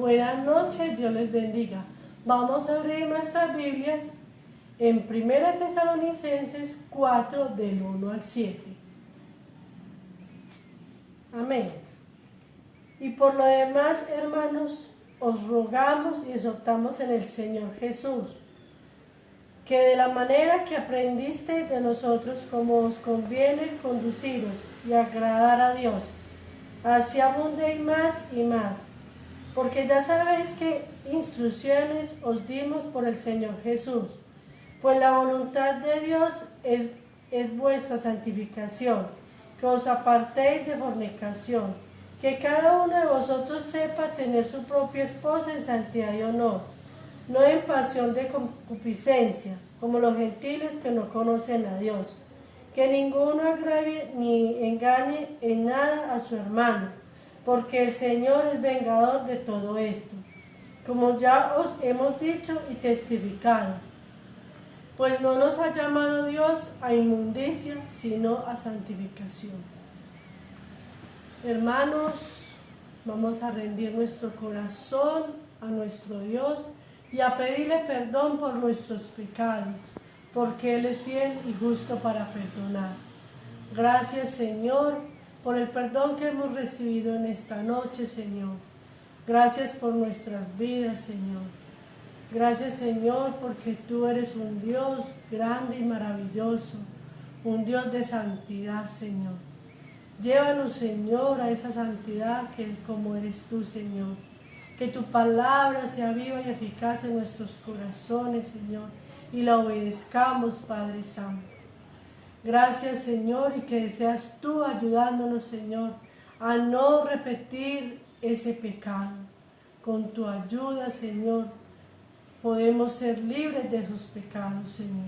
Buenas noches, Dios les bendiga. Vamos a abrir nuestras Biblias en 1 Tesalonicenses 4, del 1 al 7. Amén. Y por lo demás, hermanos, os rogamos y exhortamos en el Señor Jesús, que de la manera que aprendisteis de nosotros, como os conviene conduciros y agradar a Dios, así abundéis más y más, porque ya sabéis qué instrucciones os dimos por el Señor Jesús. Pues la voluntad de Dios es vuestra santificación, que os apartéis de fornicación, que cada uno de vosotros sepa tener su propia esposa en santidad y honor, no en pasión de concupiscencia, como los gentiles que no conocen a Dios. Que ninguno agravie ni engañe en nada a su hermano, porque el Señor es vengador de todo esto, como ya os hemos dicho y testificado. Pues no nos ha llamado Dios a inmundicia, sino a santificación. Hermanos, vamos a rendir nuestro corazón a nuestro Dios y a pedirle perdón por nuestros pecados, porque Él es fiel y justo para perdonar. Gracias, Señor, por el perdón que hemos recibido en esta noche, Señor. Gracias por nuestras vidas, Señor. Gracias, Señor, porque tú eres un Dios grande y maravilloso, un Dios de santidad, Señor. Llévanos, Señor, a esa santidad que como eres tú, Señor. Que tu palabra sea viva y eficaz en nuestros corazones, Señor, y la obedezcamos, Padre Santo. Gracias, Señor, y que seas tú ayudándonos, Señor, a no repetir ese pecado. Con tu ayuda, Señor, podemos ser libres de esos pecados, Señor.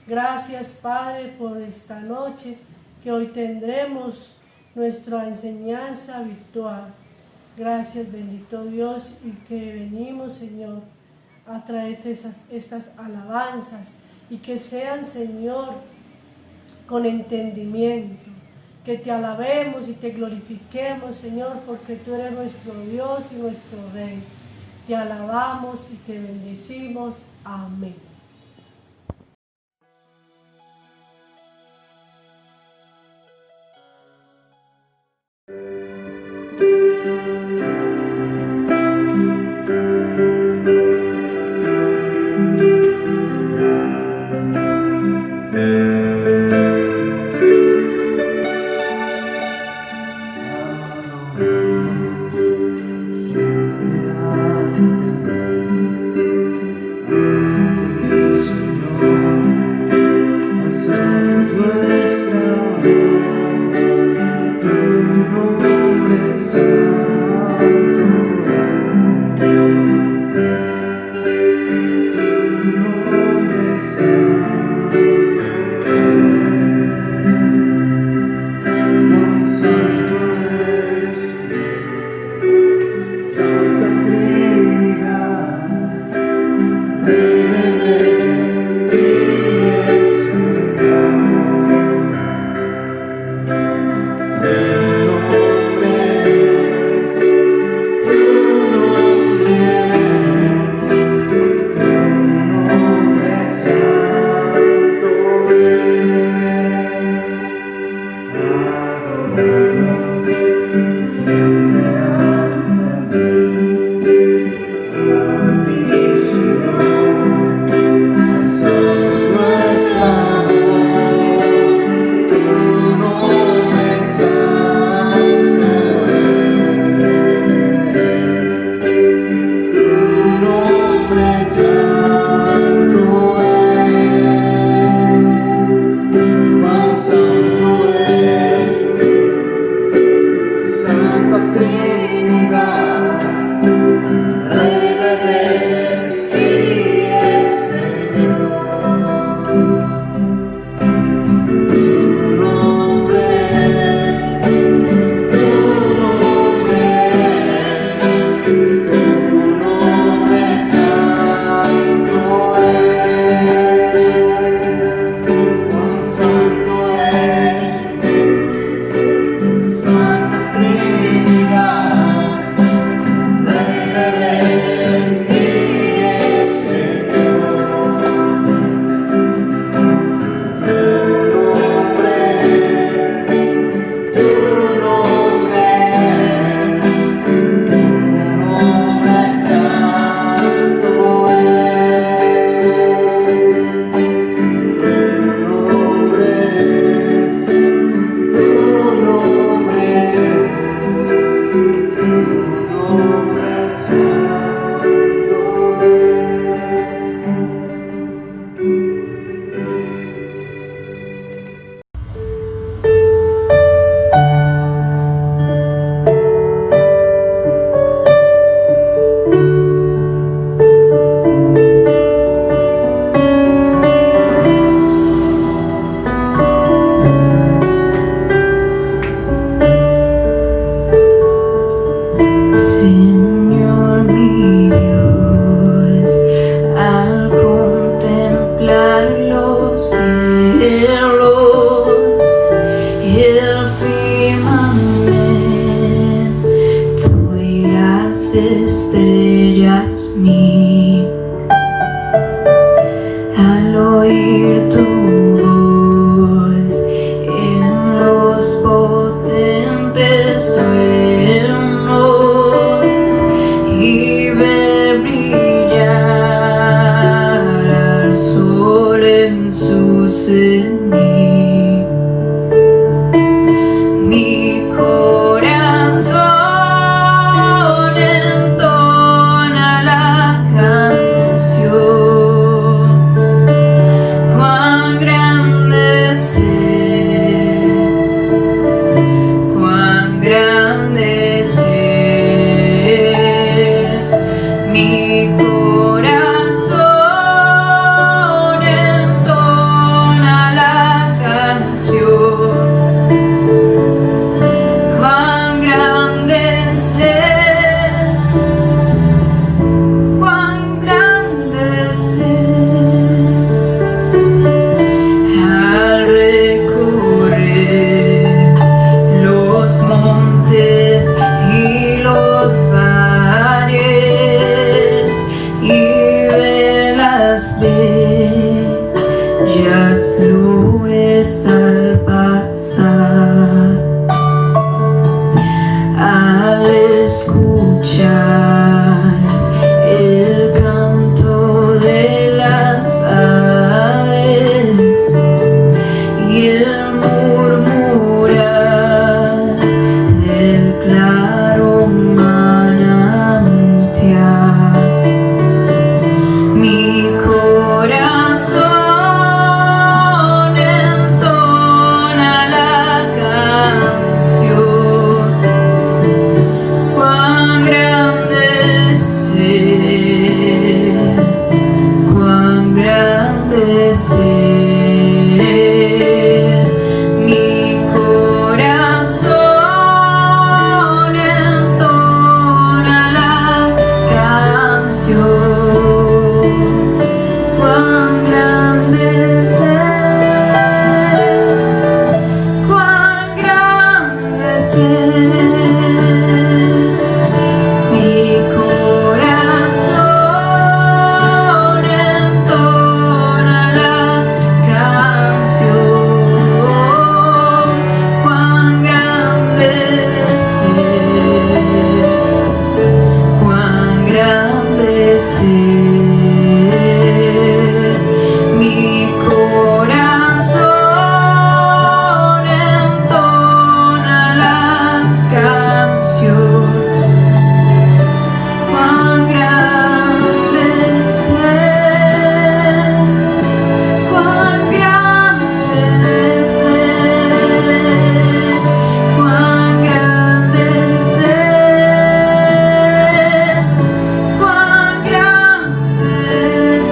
Gracias, Padre, por esta noche, que hoy tendremos nuestra enseñanza virtual. Gracias, bendito Dios, y que venimos, Señor, a traerte estas alabanzas, y que sean, Señor, con entendimiento, que te alabemos y te glorifiquemos, Señor, porque tú eres nuestro Dios y nuestro Rey. Te alabamos y te bendecimos. Amén. Mi corazón entona la canción. Cuán grande es Él, cuán grande es Él. Mi corazón entona la canción. Cuán grande es Él, cuán grande es Él. Al recorrer los montes y los valles y ver las bellas flores al pasar, al escuchar el canto de las aves y el murmurar del claro manantial, mi corazón entona la canción. Cuán grande es Él, cuán grande es Él. Mi corazón entona la canción. Cuán grande es Él, cuán grande es Él. Mi corazón entona la canción. Cuán grande es Él, cuán grande es Él. Mi corazón entona la canción. Cuán grande es Él, cuán grande es Él, cuán grande es Él, cuán grande es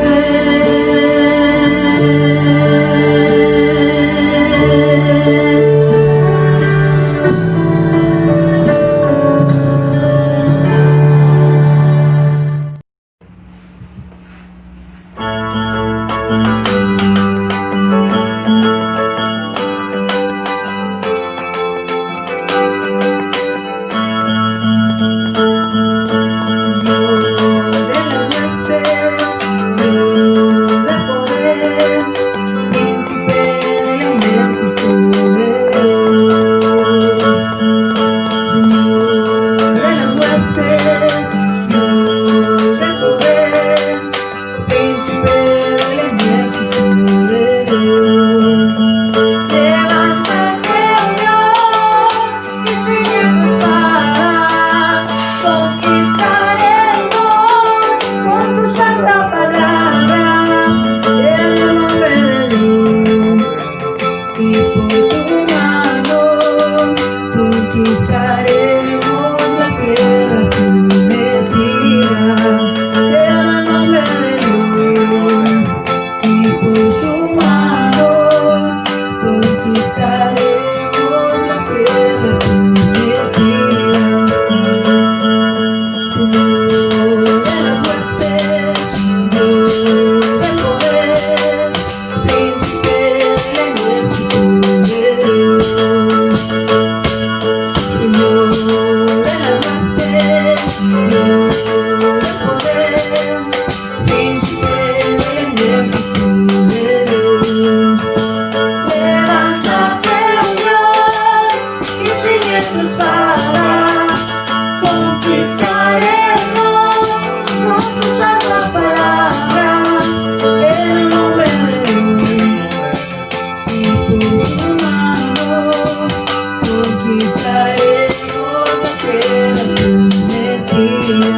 conquistaremos aquella prometida.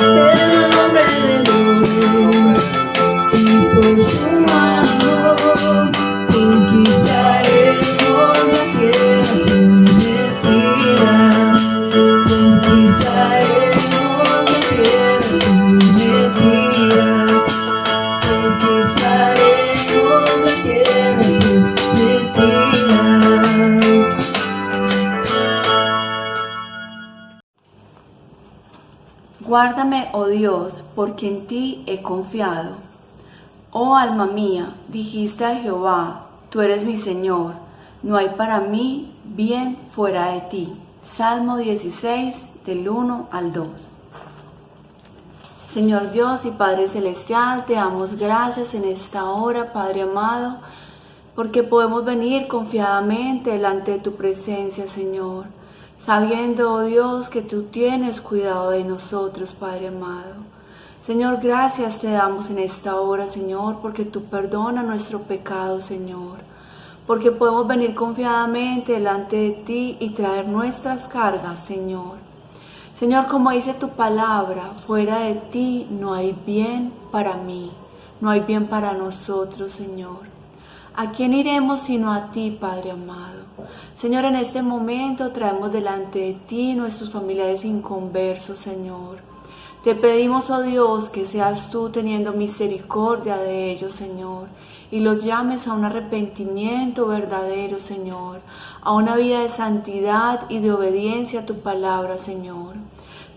En el nombre de Dios y por su amor conquistaremos aquella prometida. Conquistaremos aquella prometida. Conquistaremos aquella prometida. Guárdame, oh Dios, porque en ti he confiado. Oh alma mía, dijiste a Jehová, tú eres mi Señor, no hay para mí bien fuera de ti. Salmo 16, del 1 al 2. Señor Dios y Padre Celestial, te damos gracias en esta hora, Padre amado, porque podemos venir confiadamente delante de tu presencia, Señor, sabiendo, oh Dios, que tú tienes cuidado de nosotros, Padre amado. Señor, gracias te damos en esta hora, Señor, porque tú perdonas nuestro pecado, Señor, porque podemos venir confiadamente delante de ti y traer nuestras cargas, Señor. Señor, como dice tu palabra, fuera de ti no hay bien para mí, no hay bien para nosotros, Señor. ¿A quién iremos sino a ti, Padre amado? Señor, en este momento traemos delante de ti nuestros familiares inconversos, Señor. Te pedimos, oh Dios, que seas tú teniendo misericordia de ellos, Señor, y los llames a un arrepentimiento verdadero, Señor, a una vida de santidad y de obediencia a tu palabra, Señor.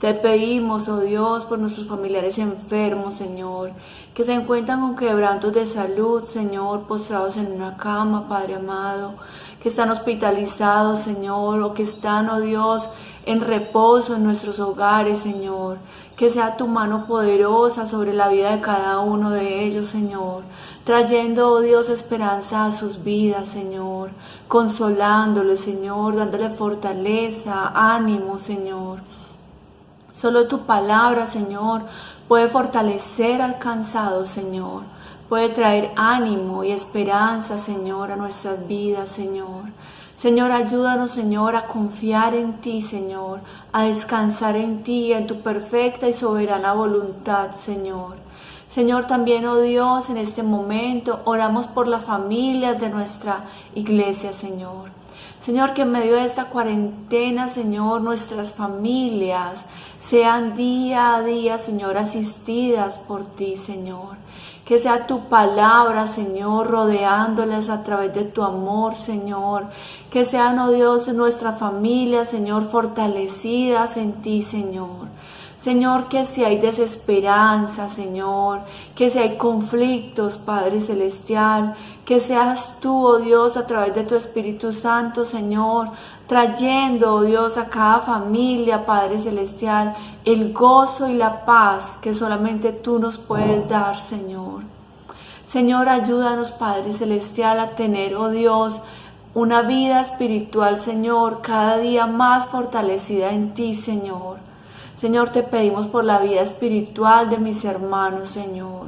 Te pedimos, oh Dios, por nuestros familiares enfermos, Señor, que se encuentran con quebrantos de salud, Señor, postrados en una cama, Padre amado, que están hospitalizados, Señor, o que están, oh Dios, en reposo en nuestros hogares, Señor. Que sea tu mano poderosa sobre la vida de cada uno de ellos, Señor, trayendo, oh Dios, esperanza a sus vidas, Señor, consolándoles, Señor, dándole fortaleza, ánimo, Señor. Solo tu palabra, Señor, puede fortalecer al cansado, Señor, puede traer ánimo y esperanza, Señor, a nuestras vidas, Señor. Señor, ayúdanos, Señor, a confiar en ti, Señor, a descansar en ti, en tu perfecta y soberana voluntad, Señor. Señor, también, oh Dios, en este momento oramos por las familias de nuestra iglesia, Señor. Señor, que en medio de esta cuarentena, Señor, nuestras familias sean día a día, Señor, asistidas por ti, Señor. Que sea tu palabra, Señor, rodeándoles a través de tu amor, Señor. Que sean, oh Dios, nuestra familia, Señor, fortalecidas en ti, Señor. Señor, que si hay desesperanza, Señor, que si hay conflictos, Padre Celestial, que seas tú, oh Dios, a través de tu Espíritu Santo, Señor, trayendo, oh Dios, a cada familia, Padre Celestial, el gozo y la paz que solamente tú nos puedes dar, Señor. Señor, ayúdanos, Padre Celestial, a tener, oh Dios, una vida espiritual, Señor, cada día más fortalecida en ti, Señor. Señor, te pedimos por la vida espiritual de mis hermanos, Señor.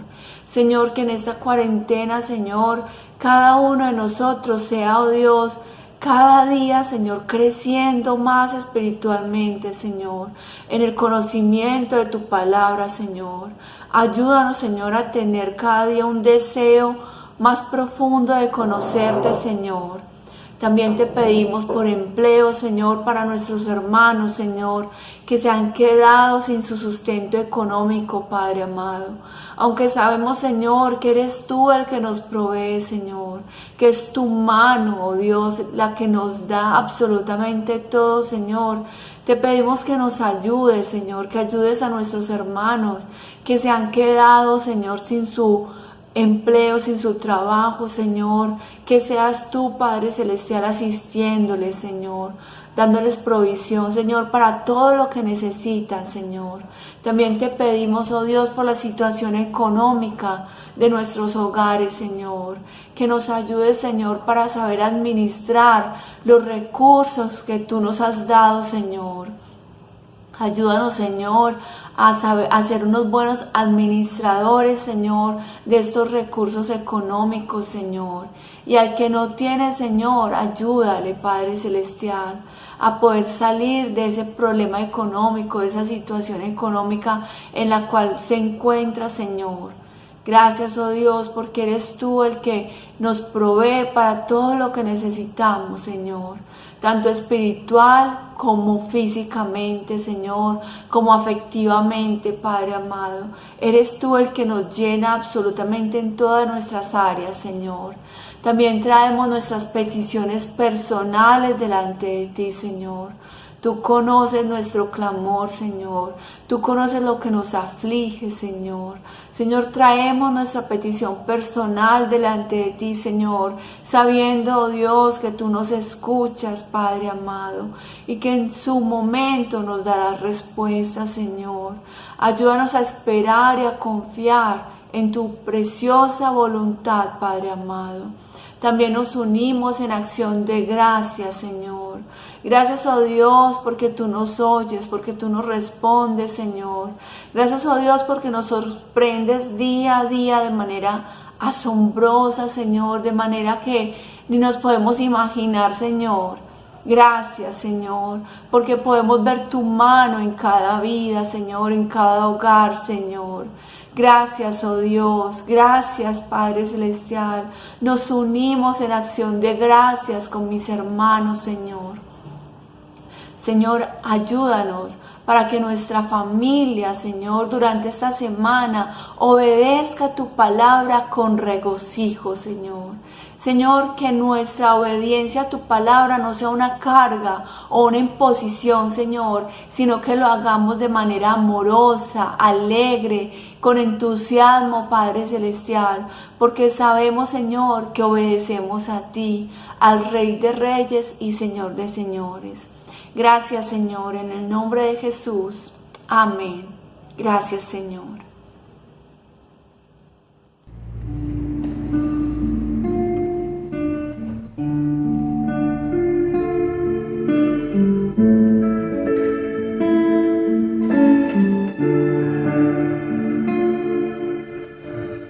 Señor, que en esta cuarentena, Señor, cada uno de nosotros sea, oh Dios, cada día, Señor, creciendo más espiritualmente, Señor, en el conocimiento de tu palabra, Señor. Ayúdanos, Señor, a tener cada día un deseo más profundo de conocerte, Señor. También te pedimos por empleo, Señor, para nuestros hermanos, Señor, que se han quedado sin su sustento económico, Padre amado. Aunque sabemos, Señor, que eres tú el que nos provee, Señor, que es tu mano, oh Dios, la que nos da absolutamente todo, Señor. Te pedimos que nos ayudes, Señor, que ayudes a nuestros hermanos que se han quedado, Señor, sin su empleo, sin su trabajo, Señor, que seas tú, Padre Celestial, asistiéndoles, Señor, dándoles provisión, Señor, para todo lo que necesitan, Señor. También te pedimos, oh Dios, por la situación económica de nuestros hogares, Señor, que nos ayudes, Señor, para saber administrar los recursos que tú nos has dado, Señor. Ayúdanos, Señor, a ser unos buenos administradores, Señor, de estos recursos económicos, Señor. Y al que no tiene, Señor, ayúdale, Padre Celestial, a poder salir de ese problema económico, de esa situación económica en la cual se encuentra, Señor. Gracias, oh Dios, porque eres tú el que nos provee para todo lo que necesitamos, Señor. Tanto espiritual como físicamente, Señor, como afectivamente, Padre amado. Eres tú el que nos llena absolutamente en todas nuestras áreas, Señor. También traemos nuestras peticiones personales delante de ti, Señor. Tú conoces nuestro clamor, Señor. Tú conoces lo que nos aflige, Señor. Señor, traemos nuestra petición personal delante de ti, Señor, sabiendo, oh Dios, que tú nos escuchas, Padre amado, y que en su momento nos darás respuesta, Señor. Ayúdanos a esperar y a confiar en tu preciosa voluntad, Padre amado. También nos unimos en acción de gracias, Señor. Gracias, oh Dios, porque tú nos oyes, porque tú nos respondes, Señor. Gracias, oh Dios, porque nos sorprendes día a día de manera asombrosa, Señor, de manera que ni nos podemos imaginar, Señor. Gracias, Señor, porque podemos ver tu mano en cada vida, Señor, en cada hogar, Señor. Gracias, oh Dios, gracias, Padre Celestial. Nos unimos en acción de gracias con mis hermanos, Señor. Señor, ayúdanos para que nuestra familia, Señor, durante esta semana obedezca tu palabra con regocijo, Señor. Señor, que nuestra obediencia a tu palabra no sea una carga o una imposición, Señor, sino que lo hagamos de manera amorosa, alegre, con entusiasmo, Padre Celestial, porque sabemos, Señor, que obedecemos a ti, al Rey de Reyes y Señor de Señores. Gracias, Señor, en el nombre de Jesús. Amén. Gracias, Señor.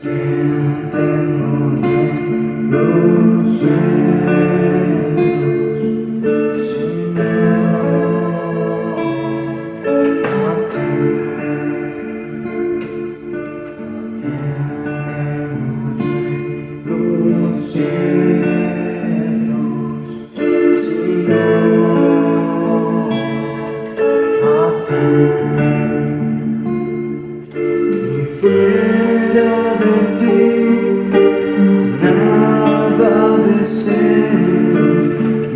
¿Quién tengo yo en los cielos, sino a ti? ¿Quién tengo yo en los cielos, sino a ti? Y fuera de ti nada deseo,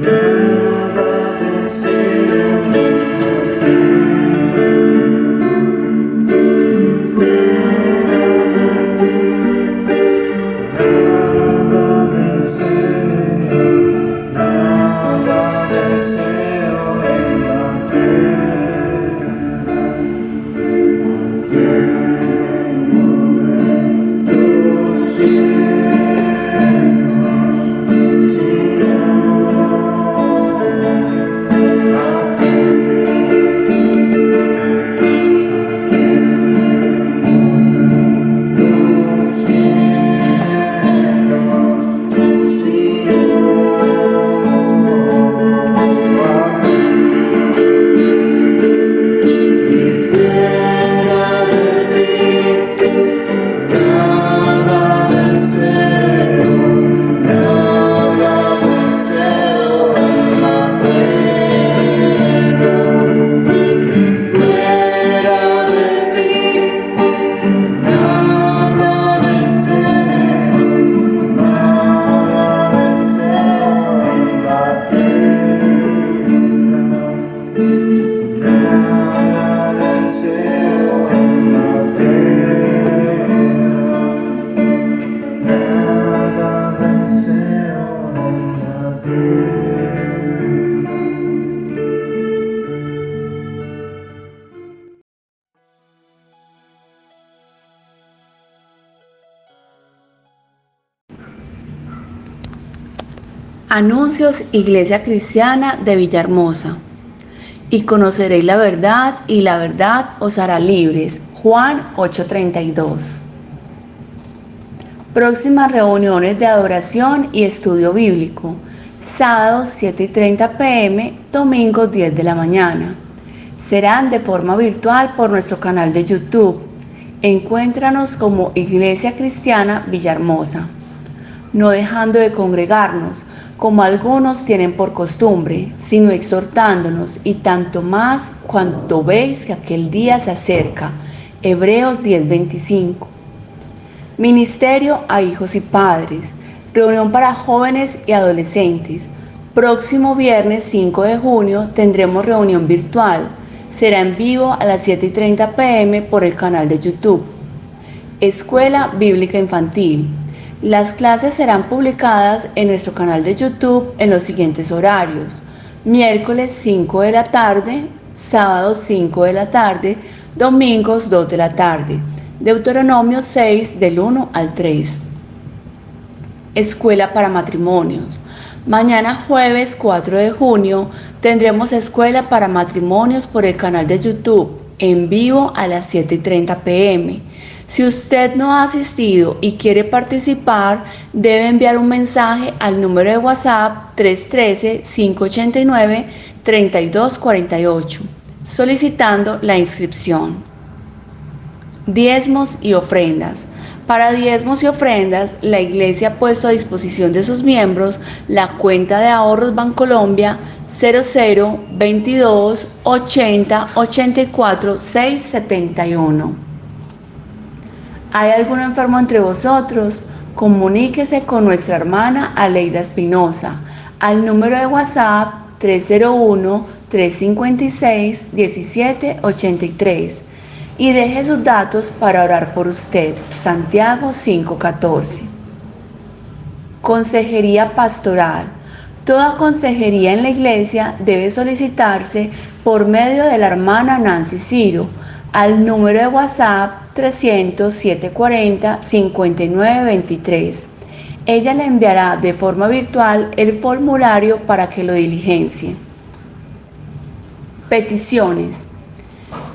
nada deseo a ti. Y fuera de ti nada deseo, nada deseo en la tierra. Los cielos, sino a ti. Los cielos, sino a ti. Y fuera de ti nada deseo, nada deseo en la tierra. Y fuera de ti nada deseo, nada deseo en la tierra. Nada deseo en la tierra, nada deseo en la tierra. Anuncios Iglesia Cristiana de Villahermosa. y conoceréis la verdad, y la verdad os hará libres. Juan 8:32. Próximas reuniones de adoración y estudio bíblico. Sábados 7:30 p.m., domingos 10 de la mañana. Serán de forma virtual por nuestro canal de YouTube. Encuéntranos como Iglesia Cristiana Villahermosa. No dejando de congregarnos, como algunos tienen por costumbre, sino exhortándonos, y tanto más cuanto veis que aquel día se acerca. Hebreos 10:25. Ministerio a hijos y padres. Reunión para jóvenes y adolescentes. Próximo viernes 5 de junio tendremos reunión virtual. Será en vivo a las 7:30 p.m. por el canal de YouTube. Escuela Bíblica Infantil. Las clases serán publicadas en nuestro canal de YouTube en los siguientes horarios: miércoles 5 de la tarde, sábados 5 de la tarde, domingos 2 de la tarde. Deuteronomio 6 del 1 al 3. Escuela para matrimonios. Mañana jueves 4 de junio tendremos escuela para matrimonios por el canal de YouTube en vivo a las 7:30 p.m. Si usted no ha asistido y quiere participar, debe enviar un mensaje al número de WhatsApp 313-589-3248 solicitando la inscripción. Diezmos y ofrendas. Para diezmos y ofrendas, la Iglesia ha puesto a disposición de sus miembros la cuenta de ahorros Bancolombia 00 22 80 84 671. ¿Hay algún enfermo entre vosotros? Comuníquese con nuestra hermana Aleida Espinosa al número de WhatsApp 301-356-1783 y deje sus datos para orar por usted. Santiago 5:14. Consejería pastoral. Toda consejería en la iglesia debe solicitarse por medio de la hermana Nancy Ciro al número de WhatsApp 300-740-5923. Ella le enviará de forma virtual el formulario para que lo diligencie. Peticiones.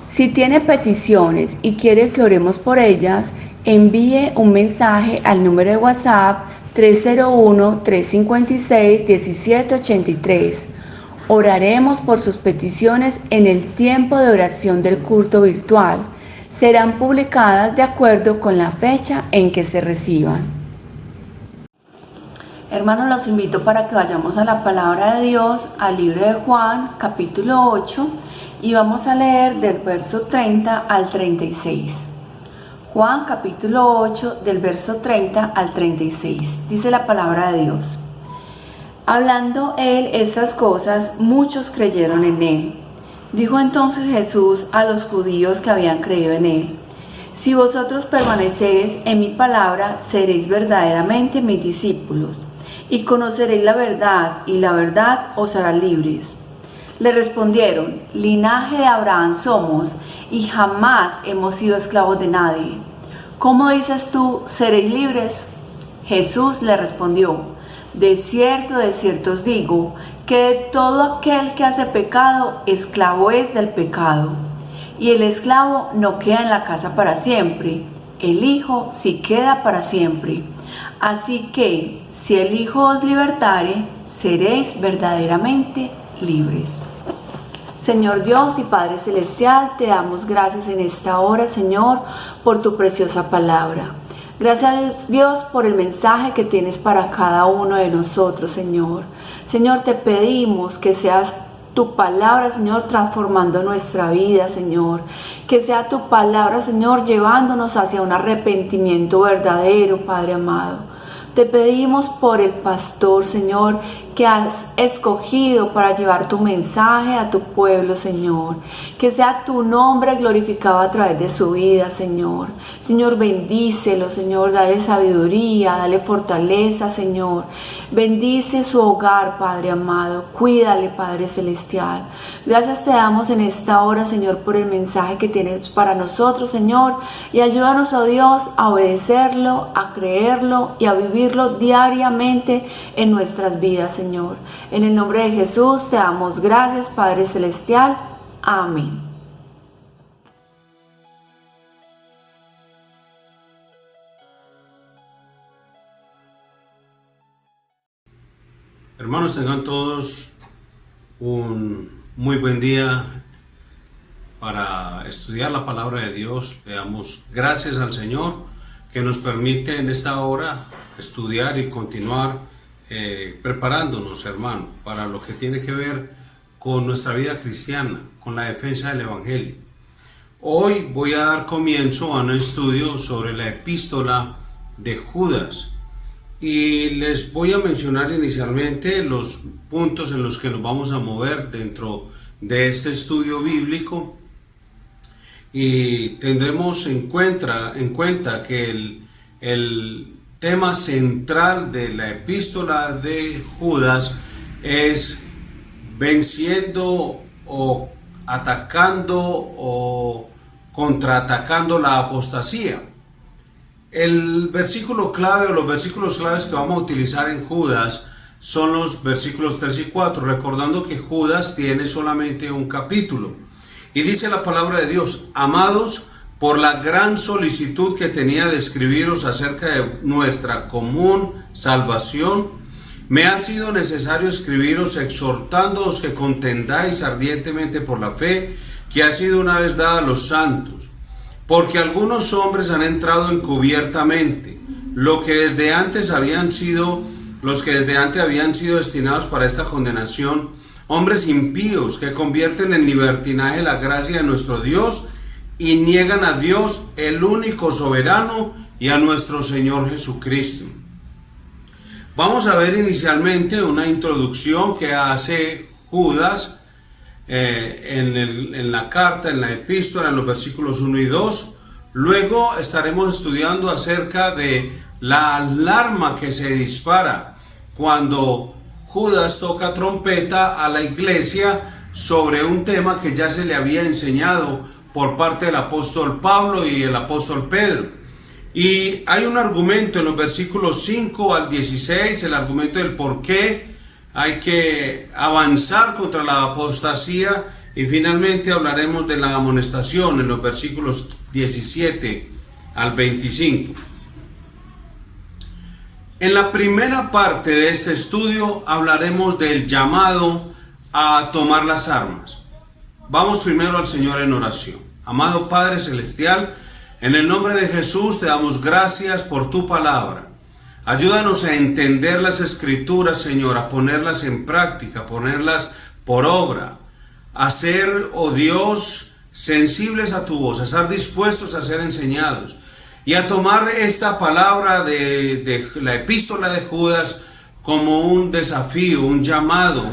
Si tiene peticiones y quiere que oremos por ellas, envíe un mensaje al número de WhatsApp 301-356-1783. Oraremos por sus peticiones en el tiempo de oración del culto virtual. Serán publicadas de acuerdo con la fecha en que se reciban. Hermanos, los invito para que vayamos a la palabra de Dios, al libro de Juan, capítulo 8, y vamos a leer del verso 30 al 36. Juan, capítulo 8, del verso 30 al 36. Dice la palabra de Dios. Hablando él estas cosas, muchos creyeron en él. Dijo entonces Jesús a los judíos que habían creído en él: si vosotros permaneceréis en mi palabra, seréis verdaderamente mis discípulos, y conoceréis la verdad, y la verdad os hará libres. Le respondieron: linaje de Abraham somos, y jamás hemos sido esclavos de nadie. ¿Cómo dices tú, seréis libres? Jesús le respondió: de cierto os digo, que todo aquel que hace pecado, esclavo es del pecado. Y el esclavo no queda en la casa para siempre, el Hijo sí queda para siempre. Así que, si el Hijo os libertare, seréis verdaderamente libres. Señor Dios y Padre Celestial, te damos gracias en esta hora, Señor, por tu preciosa palabra. Gracias Dios por el mensaje que tienes para cada uno de nosotros, Señor. Señor, te pedimos que seas tu palabra, Señor, transformando nuestra vida, Señor. Que sea tu palabra, Señor, llevándonos hacia un arrepentimiento verdadero, Padre amado. Te pedimos por el pastor, Señor, que has escogido para llevar tu mensaje a tu pueblo, Señor. Que sea tu nombre glorificado a través de su vida, Señor. Señor, bendícelo, Señor, dale sabiduría, dale fortaleza, Señor. Bendice su hogar, Padre amado. Cuídale, Padre celestial. Gracias te damos en esta hora, Señor, por el mensaje que tienes para nosotros, Señor. Y ayúdanos, oh Dios, a obedecerlo, a creerlo y a vivirlo diariamente en nuestras vidas, Señor. Señor. En el nombre de Jesús te damos gracias, Padre Celestial. Amén. Hermanos, tengan todos un muy buen día para estudiar la palabra de Dios. Le damos gracias al Señor que nos permite en esta hora estudiar y continuar preparándonos, hermano, para lo que tiene que ver con nuestra vida cristiana, con la defensa del Evangelio. Hoy voy a dar comienzo a un estudio sobre la epístola de Judas. Y les voy a mencionar inicialmente los puntos en los que nos vamos a mover dentro de este estudio bíblico, y tendremos en cuenta que el tema central de la epístola de Judas es venciendo o atacando o contraatacando la apostasía. El versículo clave o los versículos claves que vamos a utilizar en Judas son los versículos 3 y 4, recordando que Judas tiene solamente un capítulo. Y dice la palabra de Dios: amados, por la gran solicitud que tenía de escribiros acerca de nuestra común salvación, me ha sido necesario escribiros exhortándoos que contendáis ardientemente por la fe que ha sido una vez dada a los santos. Porque algunos hombres han entrado encubiertamente, los que desde antes habían sido destinados para esta condenación, hombres impíos que convierten en libertinaje la gracia de nuestro Dios y niegan a Dios, el único soberano, y a nuestro Señor Jesucristo. Vamos a ver inicialmente una introducción que hace Judas en la carta, en la epístola, en los versículos 1 y 2. Luego estaremos estudiando acerca de la alarma que se dispara cuando Judas toca trompeta a la iglesia sobre un tema que ya se le había enseñado por parte del apóstol Pablo y el apóstol Pedro. Y hay un argumento en los versículos 5 al 16, el argumento del por qué hay que avanzar contra la apostasía, y finalmente hablaremos de la amonestación en los versículos 17 al 25. En la primera parte de este estudio hablaremos del llamado a tomar las armas. Vamos primero al Señor en oración. Amado Padre Celestial, en el nombre de Jesús te damos gracias por tu palabra. Ayúdanos a entender las Escrituras, Señor, a ponerlas en práctica, a ponerlas por obra, a ser, oh Dios, sensibles a tu voz, a estar dispuestos a ser enseñados y a tomar esta palabra de la epístola de Judas como un desafío, un llamado,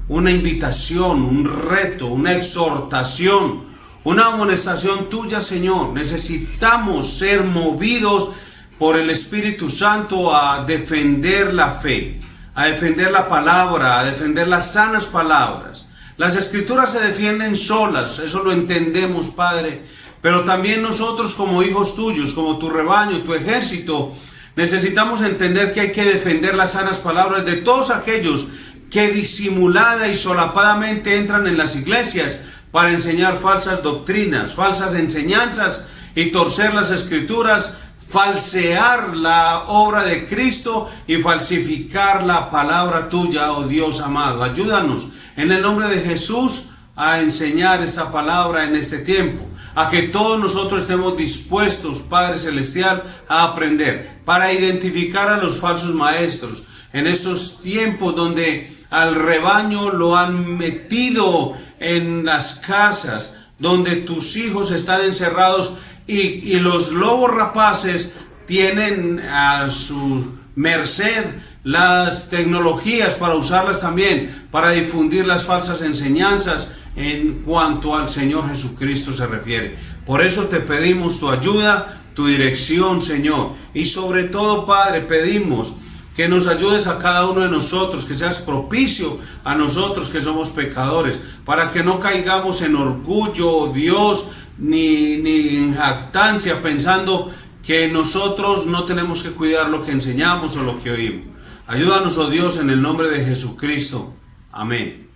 una invitación, un reto, una exhortación, una amonestación tuya, Señor. Necesitamos ser movidos por el Espíritu Santo a defender la fe, a defender la palabra, a defender las sanas palabras. Las Escrituras se defienden solas, eso lo entendemos, Padre, pero también nosotros como hijos tuyos, como tu rebaño, tu ejército, necesitamos entender que hay que defender las sanas palabras de todos aquellos que disimulada y solapadamente entran en las iglesias para enseñar falsas doctrinas, falsas enseñanzas y torcer las Escrituras, falsear la obra de Cristo y falsificar la palabra tuya, oh Dios amado. Ayúdanos en el nombre de Jesús a enseñar esa palabra en este tiempo, a que todos nosotros estemos dispuestos, Padre Celestial, a aprender, para identificar a los falsos maestros en estos tiempos donde al rebaño lo han metido en las casas, donde tus hijos están encerrados y los lobos rapaces tienen a su merced las tecnologías para usarlas también, para difundir las falsas enseñanzas en cuanto al Señor Jesucristo se refiere. Por eso te pedimos tu ayuda, tu dirección, Señor. Y sobre todo, Padre, pedimos que nos ayudes a cada uno de nosotros, que seas propicio a nosotros que somos pecadores, para que no caigamos en orgullo, Dios, ni en jactancia, pensando que nosotros no tenemos que cuidar lo que enseñamos o lo que oímos. Ayúdanos, oh Dios, en el nombre de Jesucristo. Amén.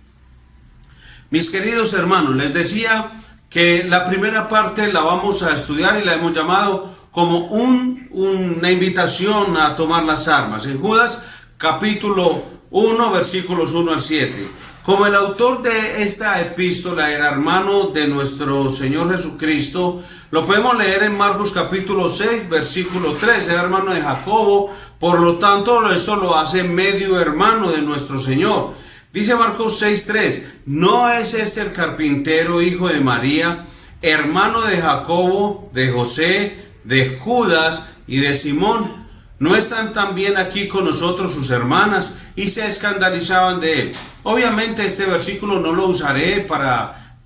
Mis queridos hermanos, les decía que la primera parte la vamos a estudiar y la hemos llamado como una invitación a tomar las armas. En Judas capítulo 1, versículos 1 al 7. Como el autor de esta epístola era hermano de nuestro Señor Jesucristo, lo podemos leer en Marcos capítulo 6, versículo 3. Era hermano de Jacobo, por lo tanto eso lo hace medio hermano de nuestro Señor. Dice Marcos 6:3, ¿no es este el carpintero, hijo de María, hermano de Jacobo, de José, de Judas y de Simón? ¿No están también aquí con nosotros sus hermanas? Y se escandalizaban de él. Obviamente este versículo no lo usaré para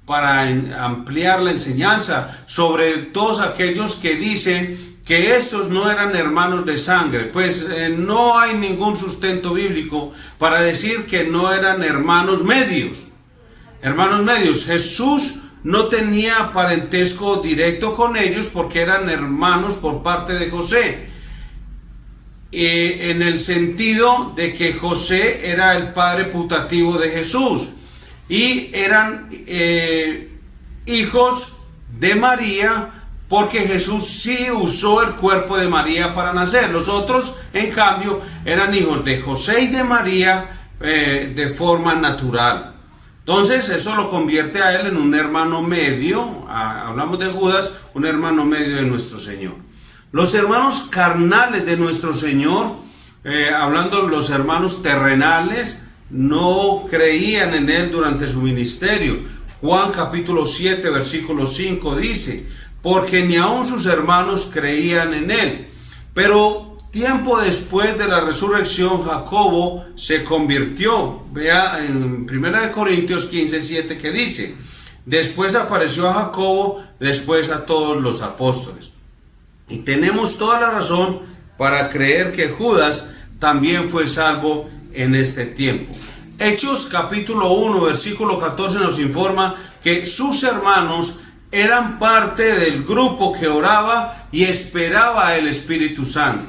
ampliar la enseñanza sobre todos aquellos que dicen que estos no eran hermanos de sangre, pues no hay ningún sustento bíblico para decir que no eran hermanos medios. Hermanos medios, Jesús no tenía parentesco directo con ellos porque eran hermanos por parte de José, en el sentido de que José era el padre putativo de Jesús y eran hijos de María, porque Jesús sí usó el cuerpo de María para nacer. Los otros, en cambio, eran hijos de José y de María de forma natural. Entonces, eso lo convierte a él en un hermano medio. Hablamos de Judas, un hermano medio de nuestro Señor. Los hermanos carnales de nuestro Señor, hablando de los hermanos terrenales, no creían en él durante su ministerio. Juan capítulo 7, versículo 5 dice: porque ni aun sus hermanos creían en él. Pero tiempo después de la resurrección, Jacobo se convirtió. Vea en 1 Corintios 15, 7 que dice: después apareció a Jacobo, después a todos los apóstoles. Y tenemos toda la razón para creer que Judas también fue salvo en este tiempo. Hechos capítulo 1, versículo 14 nos informa que sus hermanos eran parte del grupo que oraba y esperaba el Espíritu Santo.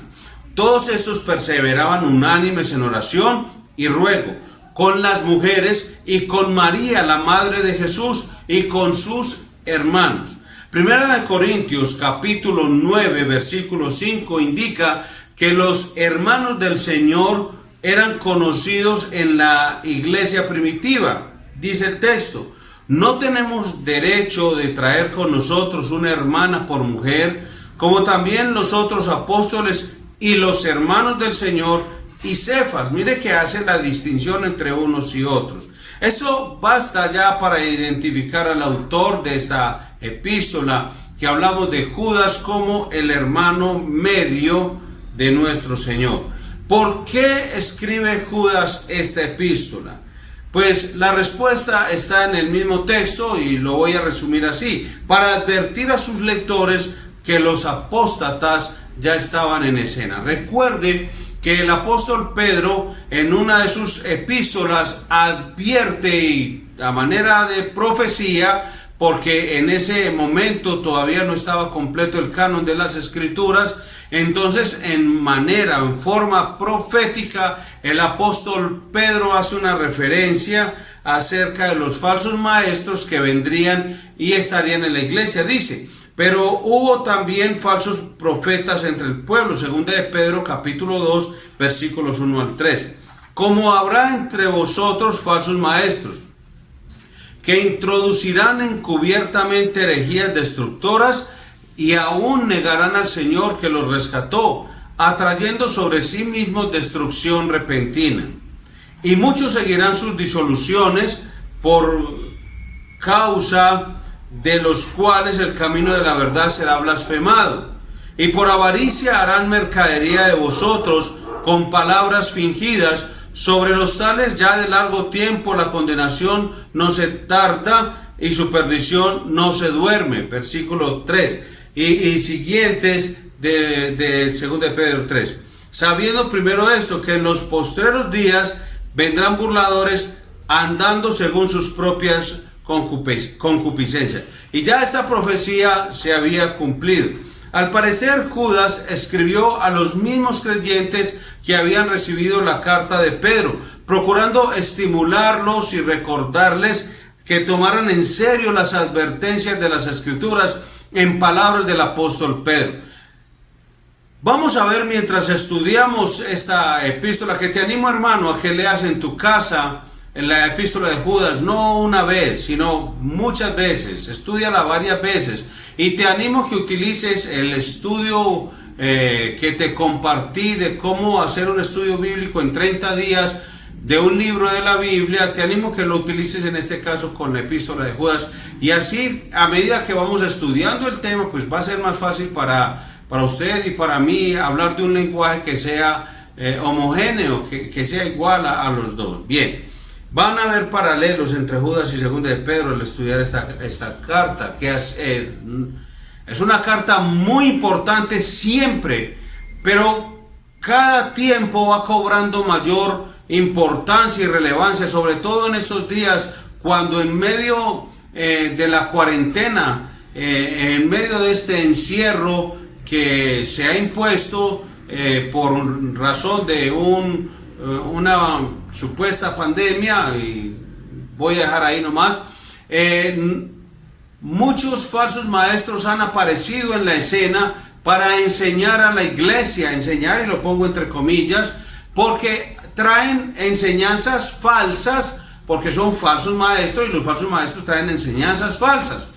Todos estos perseveraban unánimes en oración y ruego, con las mujeres y con María, la madre de Jesús, y con sus hermanos. Primera de Corintios capítulo 9, versículo 5 indica que los hermanos del Señor eran conocidos en la iglesia primitiva. Dice el texto: no tenemos derecho de traer con nosotros una hermana por mujer, como también los otros apóstoles y los hermanos del Señor y Cefas. Mire que hace la distinción entre unos y otros. Eso basta ya para identificar al autor de esta epístola, que hablamos de Judas como el hermano medio de nuestro Señor. ¿Por qué escribe Judas esta epístola? Pues la respuesta está en el mismo texto y lo voy a resumir así: para advertir a sus lectores que los apóstatas ya estaban en escena. Recuerde que el apóstol Pedro en una de sus epístolas advierte, y a manera de profecía, porque en ese momento todavía no estaba completo el canon de las escrituras, entonces en forma profética, el apóstol Pedro hace una referencia acerca de los falsos maestros que vendrían y estarían en la iglesia. Dice: pero hubo también falsos profetas entre el pueblo, segunda de Pedro capítulo 2, versículos 1 al 3. Como habrá entre vosotros falsos maestros, que introducirán encubiertamente herejías destructoras, y aún negarán al Señor que los rescató, atrayendo sobre sí mismos destrucción repentina. Y muchos seguirán sus disoluciones, por causa de los cuales el camino de la verdad será blasfemado. Y por avaricia harán mercadería de vosotros con palabras fingidas. Sobre los tales ya de largo tiempo la condenación no se tarda y su perdición no se duerme. Versículo 3 y siguientes de 2 de Pedro 3. Sabiendo primero esto, que en los postreros días vendrán burladores, andando según sus propias concupiscencias. Y ya esta profecía se había cumplido. Al parecer, Judas escribió a los mismos creyentes que habían recibido la carta de Pedro, procurando estimularlos y recordarles que tomaran en serio las advertencias de las Escrituras en palabras del apóstol Pedro. Vamos a ver mientras estudiamos esta epístola, que te animo, hermano, a que leas en tu casa en la epístola de Judas, no una vez, sino muchas veces. Estúdiala varias veces y te animo a que utilices el estudio que te compartí de cómo hacer un estudio bíblico en 30 días de un libro de la Biblia. Te animo a que lo utilices en este caso con la epístola de Judas, y así a medida que vamos estudiando el tema, pues va a ser más fácil para usted y para mí hablar de un lenguaje que sea homogéneo, que sea igual a los dos. Bien, van a haber paralelos entre Judas y Segunda de Pedro al estudiar esta carta, que es una carta muy importante siempre, pero cada tiempo va cobrando mayor importancia y relevancia, sobre todo en estos días cuando en medio de la cuarentena, en medio de este encierro que se ha impuesto por razón de una supuesta pandemia, y voy a dejar ahí nomás, muchos falsos maestros han aparecido en la escena para enseñar a la iglesia, enseñar, y lo pongo entre comillas, porque traen enseñanzas falsas, porque son falsos maestros y los falsos maestros traen enseñanzas falsas.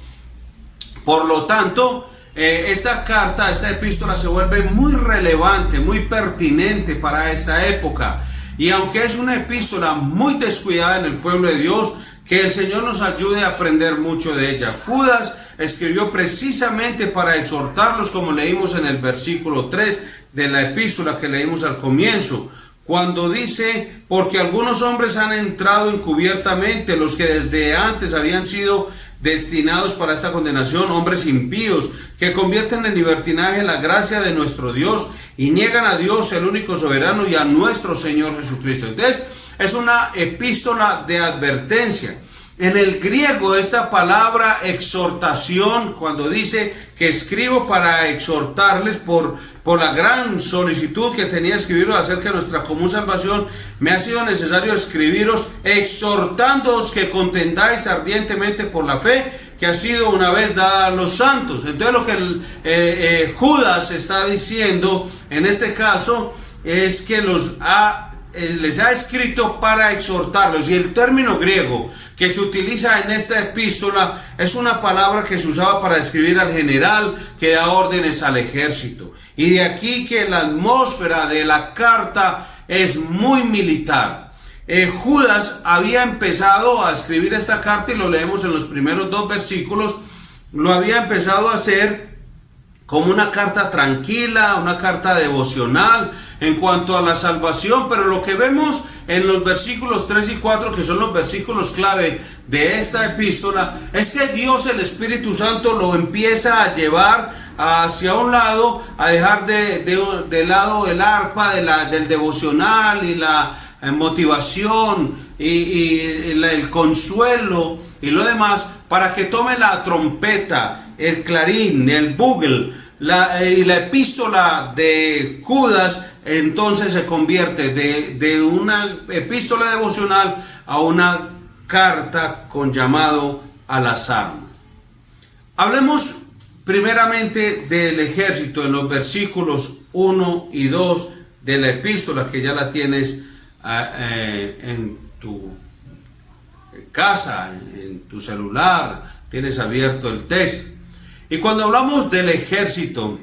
Por lo tanto, esta carta, esta epístola se vuelve muy relevante, muy pertinente para esta época. Y aunque es una epístola muy descuidada en el pueblo de Dios, que el Señor nos ayude a aprender mucho de ella. Judas escribió precisamente para exhortarlos, como leímos en el versículo 3 de la epístola que leímos al comienzo, cuando dice: porque algunos hombres han entrado encubiertamente, los que desde antes habían sido destinados para esta condenación, hombres impíos, que convierten en libertinaje la gracia de nuestro Dios y niegan a Dios, el único soberano, y a nuestro Señor Jesucristo. Entonces, es una epístola de advertencia. En el griego, esta palabra exhortación, cuando dice que escribo para exhortarles por la gran solicitud que tenía escribiros acerca de nuestra común salvación, me ha sido necesario escribiros exhortándoos que contendáis ardientemente por la fe que ha sido una vez dada a los santos. Entonces lo que Judas está diciendo en este caso es que les ha escrito para exhortarlos, y el término griego que se utiliza en esta epístola es una palabra que se usaba para describir al general que da órdenes al ejército, y de aquí que la atmósfera de la carta es muy militar. Judas había empezado a escribir esta carta, y lo leemos en los primeros 2 versículos, lo había empezado a hacer como una carta tranquila, una carta devocional en cuanto a la salvación, pero lo que vemos en los versículos 3 y 4, que son los versículos clave de esta epístola, es que Dios, el Espíritu Santo, lo empieza a llevar hacia un lado, a dejar de lado el arpa del devocional y la motivación y el consuelo y lo demás, para que tome la trompeta, el clarín, el bugle, y la epístola de Judas entonces se convierte de una epístola devocional a una carta con llamado a las armas. Hablemos primeramente del ejército en los versículos 1 y 2 de la epístola, que ya la tienes en tu casa, en tu celular, tienes abierto el texto. Y cuando hablamos del ejército,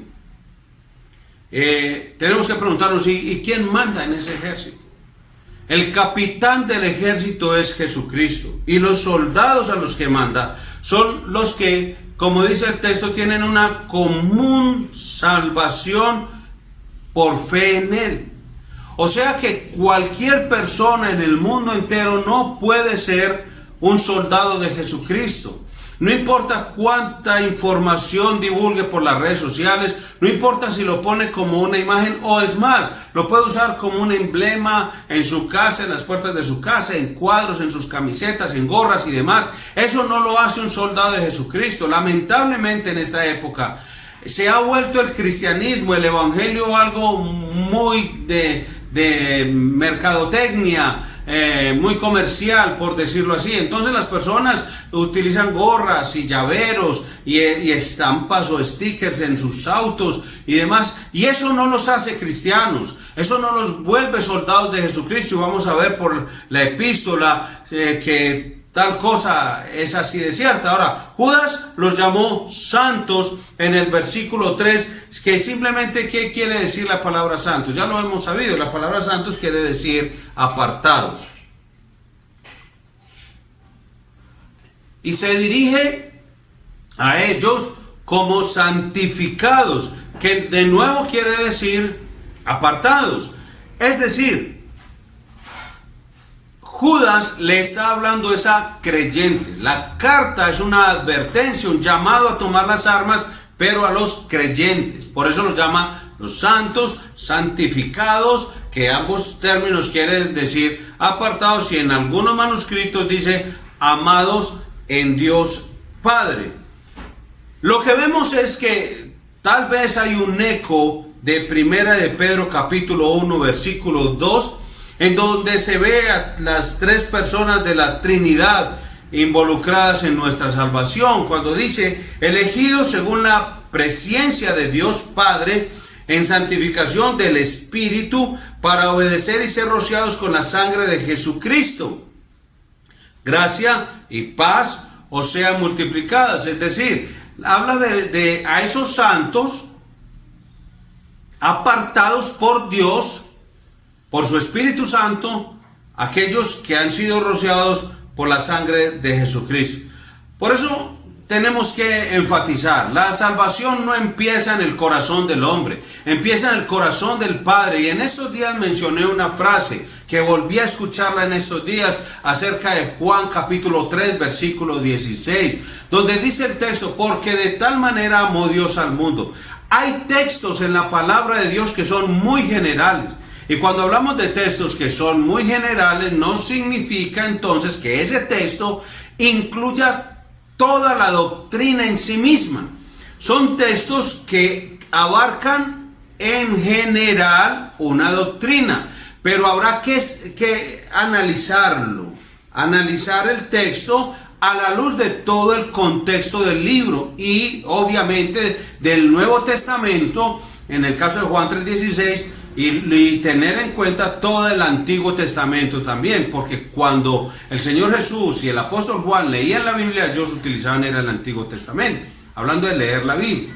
tenemos que preguntarnos, ¿y quién manda en ese ejército? El capitán del ejército es Jesucristo, y los soldados a los que manda son los que, como dice el texto, tienen una común salvación por fe en Él. O sea que cualquier persona en el mundo entero no puede ser un soldado de Jesucristo. No importa cuánta información divulgue por las redes sociales, no importa si lo pone como una imagen, o es más, lo puede usar como un emblema en su casa, en las puertas de su casa, en cuadros, en sus camisetas, en gorras y demás. Eso no lo hace un soldado de Jesucristo. Lamentablemente en esta época, se ha vuelto el cristianismo, el evangelio, algo muy de mercadotecnia, muy comercial, por decirlo así. Entonces las personas utilizan gorras y llaveros y estampas o stickers en sus autos y demás, y eso no los hace cristianos, eso no los vuelve soldados de Jesucristo. Y vamos a ver por la epístola que tal cosa es así de cierta. Ahora, Judas los llamó santos en el versículo 3, que simplemente, ¿qué quiere decir la palabra santos? Ya lo hemos sabido, la palabra santos quiere decir apartados. Y se dirige a ellos como santificados, que de nuevo quiere decir apartados. Es decir, Judas le está hablando a esa creyente. La carta es una advertencia, un llamado a tomar las armas, pero a los creyentes. Por eso los llama los santos, santificados, que ambos términos quieren decir apartados, y en algunos manuscritos dice amados en Dios Padre. Lo que vemos es que tal vez hay un eco de Primera de Pedro capítulo 1 versículo 2, en donde se ve a las tres personas de la Trinidad involucradas en nuestra salvación, cuando dice elegidos según la presciencia de Dios Padre en santificación del Espíritu para obedecer y ser rociados con la sangre de Jesucristo. Gracia y paz os sean multiplicadas. Es decir, habla de a esos santos apartados por Dios, por su Espíritu Santo, aquellos que han sido rociados por la sangre de Jesucristo. Por eso tenemos que enfatizar, la salvación no empieza en el corazón del hombre, empieza en el corazón del Padre. Y en estos días mencioné una frase que volví a escucharla en estos días acerca de Juan capítulo 3 versículo 16, donde dice el texto, porque de tal manera amó Dios al mundo. Hay textos en la palabra de Dios que son muy generales. Y cuando hablamos de textos que son muy generales, no significa entonces que ese texto incluya toda la doctrina en sí misma. Son textos que abarcan en general una doctrina, pero habrá que analizarlo, analizar el texto a la luz de todo el contexto del libro y obviamente del Nuevo Testamento, en el caso de Juan 3:16, y tener en cuenta todo el Antiguo Testamento también, porque cuando el Señor Jesús y el apóstol Juan leían la Biblia, ellos utilizaban era el Antiguo Testamento, hablando de leer la Biblia.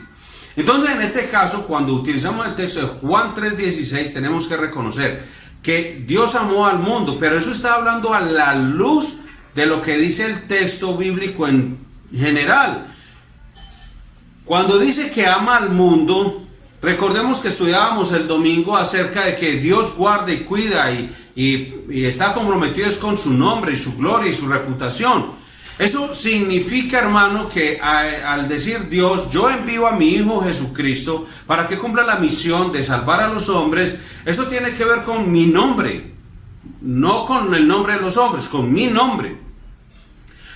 Entonces, en este caso, cuando utilizamos el texto de Juan 3:16, tenemos que reconocer que Dios amó al mundo, pero eso está hablando a la luz de lo que dice el texto bíblico en general. Cuando dice que ama al mundo, recordemos que estudiábamos el domingo acerca de que Dios guarda y cuida y está comprometido con su nombre y su gloria y su reputación. Eso significa, hermano, que al decir Dios, yo envío a mi Hijo Jesucristo para que cumpla la misión de salvar a los hombres, eso tiene que ver con mi nombre, no con el nombre de los hombres, con mi nombre.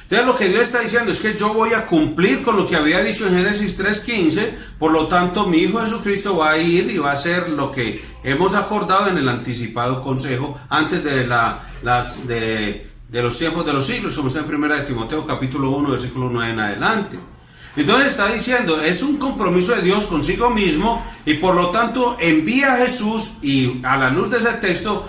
Entonces lo que Dios está diciendo es que yo voy a cumplir con lo que había dicho en Génesis 3:15, por lo tanto mi Hijo Jesucristo va a ir y va a hacer lo que hemos acordado en el anticipado consejo antes de los tiempos de los siglos, como está en 1 Timoteo capítulo 1 versículo 9 en adelante. Entonces está diciendo, es un compromiso de Dios consigo mismo y por lo tanto envía a Jesús, y a la luz de ese texto,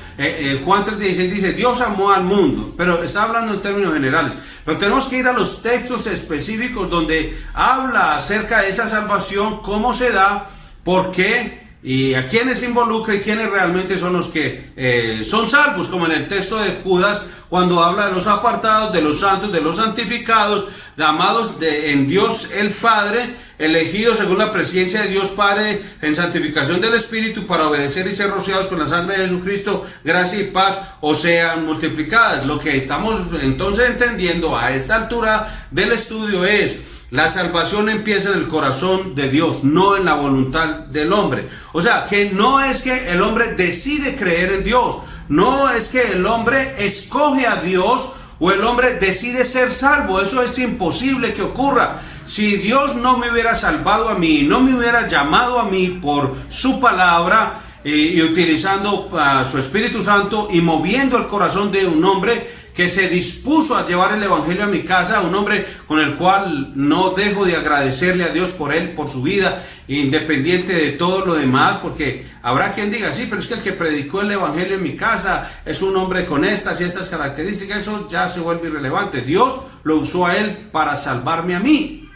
Juan 3:16 dice, Dios amó al mundo, pero está hablando en términos generales. Pero tenemos que ir a los textos específicos donde habla acerca de esa salvación, cómo se da, por qué, y a quiénes involucra y quiénes realmente son los que son salvos, como en el texto de Judas, cuando habla de los apartados, de los santos, de los santificados, de amados en Dios el Padre, elegidos según la presciencia de Dios Padre en santificación del Espíritu para obedecer y ser rociados con la sangre de Jesucristo, gracia y paz o sean multiplicadas. Lo que estamos entonces entendiendo a esta altura del estudio es: la salvación empieza en el corazón de Dios, no en la voluntad del hombre. O sea, que no es que el hombre decide creer en Dios, no es que el hombre escoge a Dios o el hombre decide ser salvo. Eso es imposible que ocurra. si Dios no me hubiera salvado a mí, no me hubiera llamado a mí por su palabra y utilizando su Espíritu Santo y moviendo el corazón de un hombre que se dispuso a llevar el evangelio a mi casa, un hombre con el cual no dejo de agradecerle a Dios por él, por su vida, independiente de todo lo demás, porque habrá quien diga, sí, pero es que el que predicó el evangelio en mi casa es un hombre con estas y estas características, eso ya se vuelve irrelevante. Dios lo usó a él para salvarme a mí.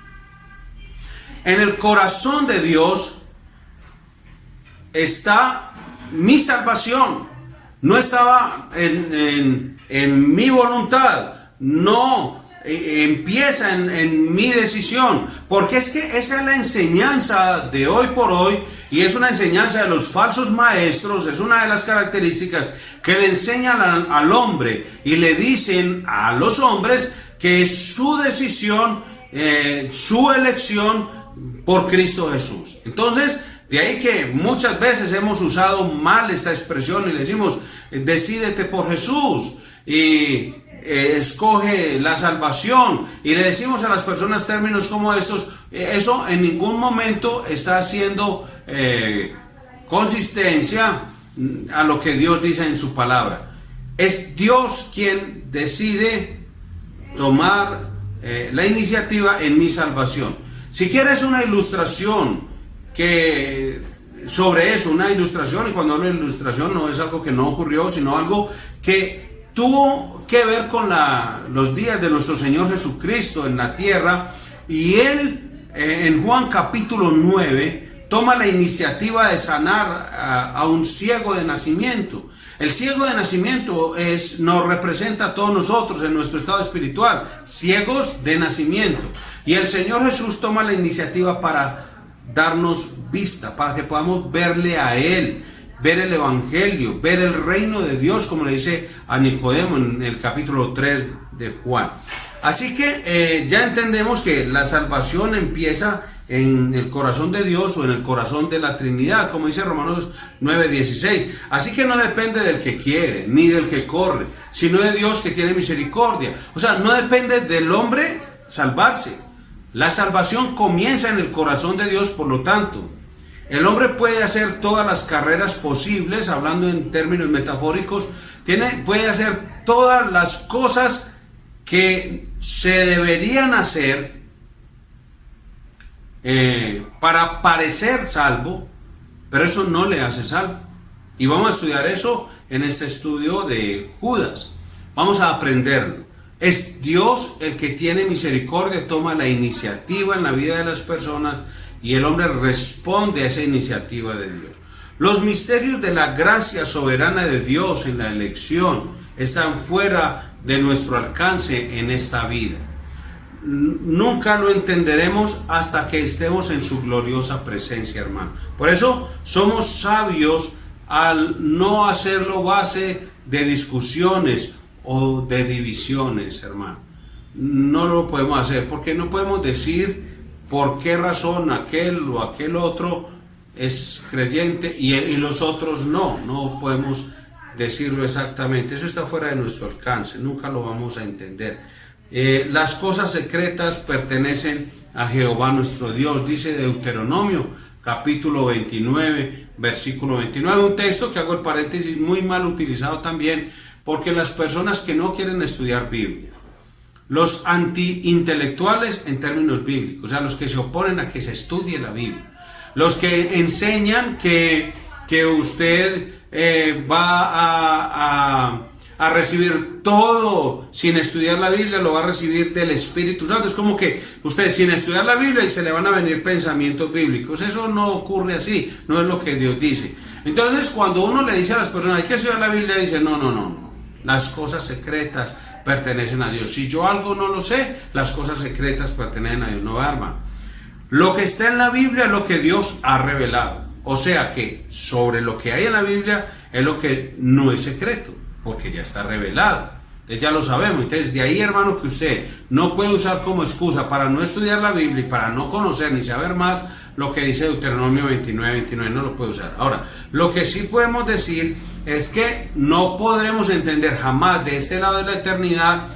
En el corazón de Dios está mi salvación. No estaba en mi voluntad, no empieza en mi decisión, porque es que esa es la enseñanza de hoy por hoy y es una enseñanza de los falsos maestros, es una de las características que le enseñan al hombre y le dicen a los hombres que es su decisión, su elección por Cristo Jesús. Entonces, de ahí que muchas veces hemos usado mal esta expresión y le decimos, decídete por Jesús y escoge la salvación. Y le decimos a las personas términos como estos, eso en ningún momento está haciendo consistencia a lo que Dios dice en su palabra. Es Dios quien decide tomar la iniciativa en mi salvación. Si quieres una ilustración sobre eso, una ilustración, y cuando hablo de ilustración no es algo que no ocurrió, sino algo que tuvo que ver con los días de nuestro Señor Jesucristo en la tierra, y él en Juan capítulo 9 toma la iniciativa de sanar a un ciego de nacimiento. El ciego de nacimiento nos representa a todos nosotros en nuestro estado espiritual, ciegos de nacimiento, y el Señor Jesús toma la iniciativa para darnos vista, para que podamos verle a Él, ver el Evangelio, ver el reino de Dios, como le dice a Nicodemo en el capítulo 3 de Juan. Así que ya entendemos que la salvación empieza en el corazón de Dios o en el corazón de la Trinidad, como dice Romanos 9:16. Así que no depende del que quiere, ni del que corre, sino de Dios que tiene misericordia. O sea, no depende del hombre salvarse. La salvación comienza en el corazón de Dios, por lo tanto, el hombre puede hacer todas las carreras posibles, hablando en términos metafóricos, puede hacer todas las cosas que se deberían hacer para parecer salvo, pero eso no le hace salvo. Y vamos a estudiar eso en este estudio de Judas. Vamos a aprenderlo. Es Dios el que tiene misericordia, toma la iniciativa en la vida de las personas y el hombre responde a esa iniciativa de Dios. Los misterios de la gracia soberana de Dios en la elección están fuera de nuestro alcance en esta vida. Nunca lo entenderemos hasta que estemos en su gloriosa presencia, hermano. Por eso somos sabios al no hacerlo base de discusiones o de divisiones, hermano. No lo podemos hacer porque no podemos decir por qué razón aquel o aquel otro es creyente y los otros no podemos decirlo exactamente. Eso está fuera de nuestro alcance, nunca lo vamos a entender. Las cosas secretas pertenecen a Jehová nuestro Dios, dice Deuteronomio capítulo 29 versículo 29, un texto que hago el paréntesis muy mal utilizado también, porque las personas que no quieren estudiar Biblia, los anti-intelectuales en términos bíblicos, o sea, los que se oponen a que se estudie la Biblia, los que enseñan que usted va a recibir todo sin estudiar la Biblia, lo va a recibir del Espíritu Santo. Es como que usted sin estudiar la Biblia y se le van a venir pensamientos bíblicos. Eso no ocurre así, no es lo que Dios dice. Entonces, cuando uno le dice a las personas, hay que estudiar la Biblia, dice, no. Las cosas secretas pertenecen a Dios. Si yo algo no lo sé, las cosas secretas pertenecen a Dios. No, hermano. Lo que está en la Biblia es lo que Dios ha revelado. O sea que sobre lo que hay en la Biblia es lo que no es secreto, porque ya está revelado. Entonces ya lo sabemos. Entonces de ahí, hermano, que usted no puede usar como excusa para no estudiar la Biblia y para no conocer ni saber más lo que dice Deuteronomio 29, no lo puede usar. Ahora, lo que sí podemos decir es que no podremos entender jamás de este lado de la eternidad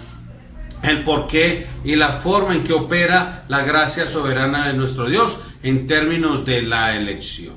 el porqué y la forma en que opera la gracia soberana de nuestro Dios en términos de la elección.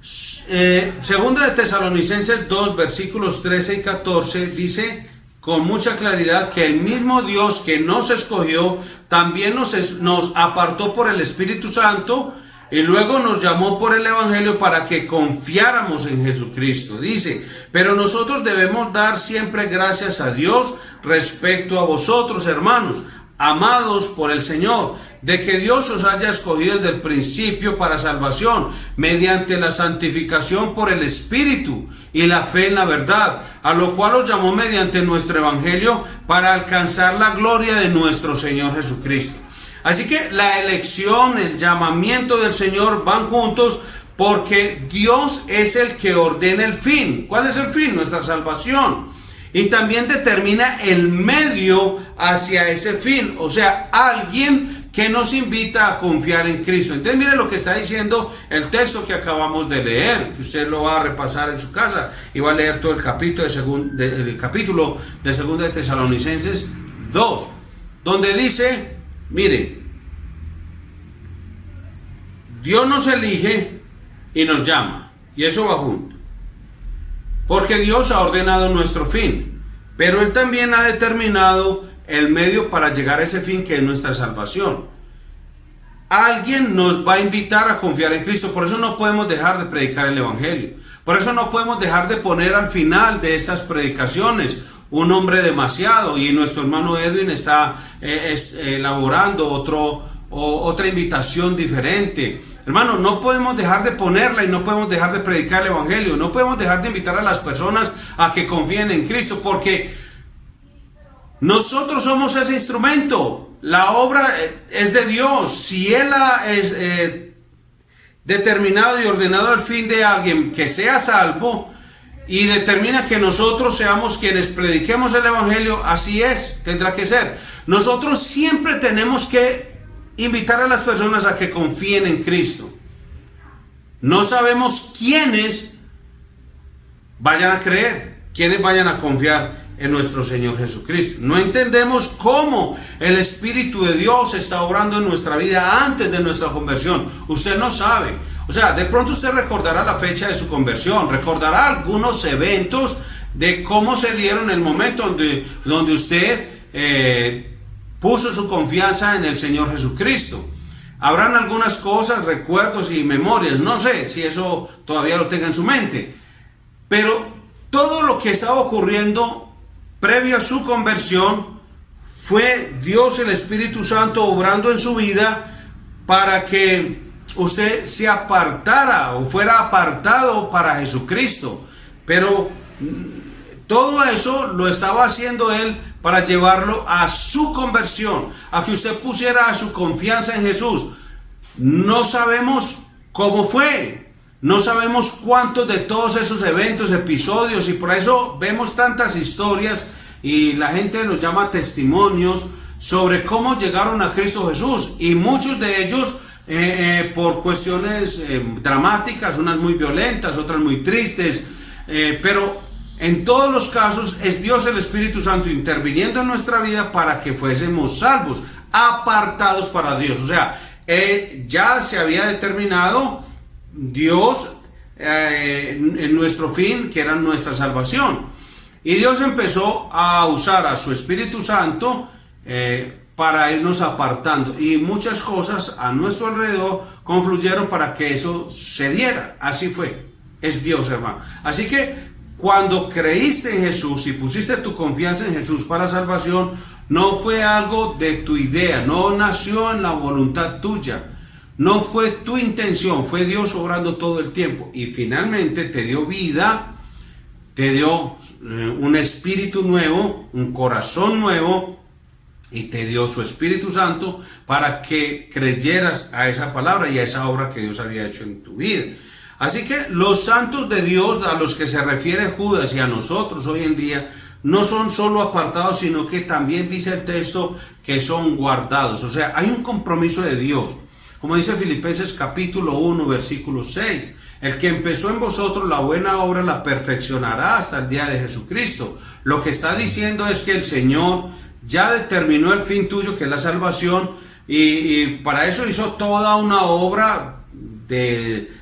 Segunda de Tesalonicenses 2, versículos 13 y 14 dice con mucha claridad que el mismo Dios que nos escogió también nos apartó por el Espíritu Santo y luego nos llamó por el Evangelio para que confiáramos en Jesucristo. Dice, pero nosotros debemos dar siempre gracias a Dios respecto a vosotros, hermanos, amados por el Señor, de que Dios os haya escogido desde el principio para salvación, mediante la santificación por el Espíritu y la fe en la verdad, a lo cual os llamó mediante nuestro Evangelio para alcanzar la gloria de nuestro Señor Jesucristo. Así que la elección, el llamamiento del Señor van juntos porque Dios es el que ordena el fin. ¿Cuál es el fin? Nuestra salvación. Y también determina el medio hacia ese fin. O sea, alguien que nos invita a confiar en Cristo. Entonces mire lo que está diciendo el texto que acabamos de leer, que usted lo va a repasar en su casa y va a leer todo el capítulo de 2 de Tesalonicenses 2, donde dice, mire, Dios nos elige y nos llama, y eso va junto, porque Dios ha ordenado nuestro fin, pero Él también ha determinado el medio para llegar a ese fin, que es nuestra salvación. Alguien nos va a invitar a confiar en Cristo, por eso no podemos dejar de predicar el Evangelio, por eso no podemos dejar de poner al final de estas predicaciones un hombre demasiado, y nuestro hermano Edwin está elaborando otra invitación diferente. Hermano, no podemos dejar de ponerla y no podemos dejar de predicar el Evangelio, no podemos dejar de invitar a las personas a que confíen en Cristo, porque nosotros somos ese instrumento. La obra es de Dios. Si Él ha determinado y ordenado el fin de alguien que sea salvo, y determina que nosotros seamos quienes prediquemos el Evangelio, así es, tendrá que ser. Nosotros siempre tenemos que invitar a las personas a que confíen en Cristo. No sabemos quiénes vayan a creer, quiénes vayan a confiar en nuestro Señor Jesucristo. No entendemos cómo el Espíritu de Dios está obrando en nuestra vida antes de nuestra conversión. Usted no sabe. O sea, de pronto usted recordará la fecha de su conversión, recordará algunos eventos de cómo se dieron el momento donde usted puso su confianza en el Señor Jesucristo. Habrán algunas cosas, recuerdos y memorias, no sé si eso todavía lo tenga en su mente, pero todo lo que estaba ocurriendo previo a su conversión fue Dios, el Espíritu Santo, obrando en su vida para que usted se apartara o fuera apartado para Jesucristo. Pero todo eso lo estaba haciendo Él para llevarlo a su conversión, a que usted pusiera su confianza en Jesús. No sabemos cómo fue, no sabemos cuántos de todos esos eventos, episodios, y por eso vemos tantas historias y la gente nos llama testimonios sobre cómo llegaron a Cristo Jesús, y muchos de ellos por cuestiones dramáticas, unas muy violentas, otras muy tristes, pero en todos los casos es Dios, el Espíritu Santo, interviniendo en nuestra vida para que fuésemos salvos, apartados para Dios. O sea, ya se había determinado Dios en nuestro fin, que era nuestra salvación, y Dios empezó a usar a su Espíritu Santo para irnos apartando, y muchas cosas a nuestro alrededor confluyeron para que eso se diera. Así fue, es Dios, hermano. Así que cuando creíste en Jesús y pusiste tu confianza en Jesús para salvación, no fue algo de tu idea, no nació en la voluntad tuya, no fue tu intención, fue Dios obrando todo el tiempo, y finalmente te dio vida, te dio un espíritu nuevo, un corazón nuevo, y te dio su Espíritu Santo para que creyeras a esa palabra y a esa obra que Dios había hecho en tu vida. Así que los santos de Dios, a los que se refiere Judas y a nosotros hoy en día, no son solo apartados, sino que también dice el texto que son guardados. O sea, hay un compromiso de Dios. Como dice Filipenses capítulo 1, versículo 6. El que empezó en vosotros la buena obra la perfeccionará hasta el día de Jesucristo. Lo que está diciendo es que el Señor ya determinó el fin tuyo, que es la salvación, y para eso hizo toda una obra de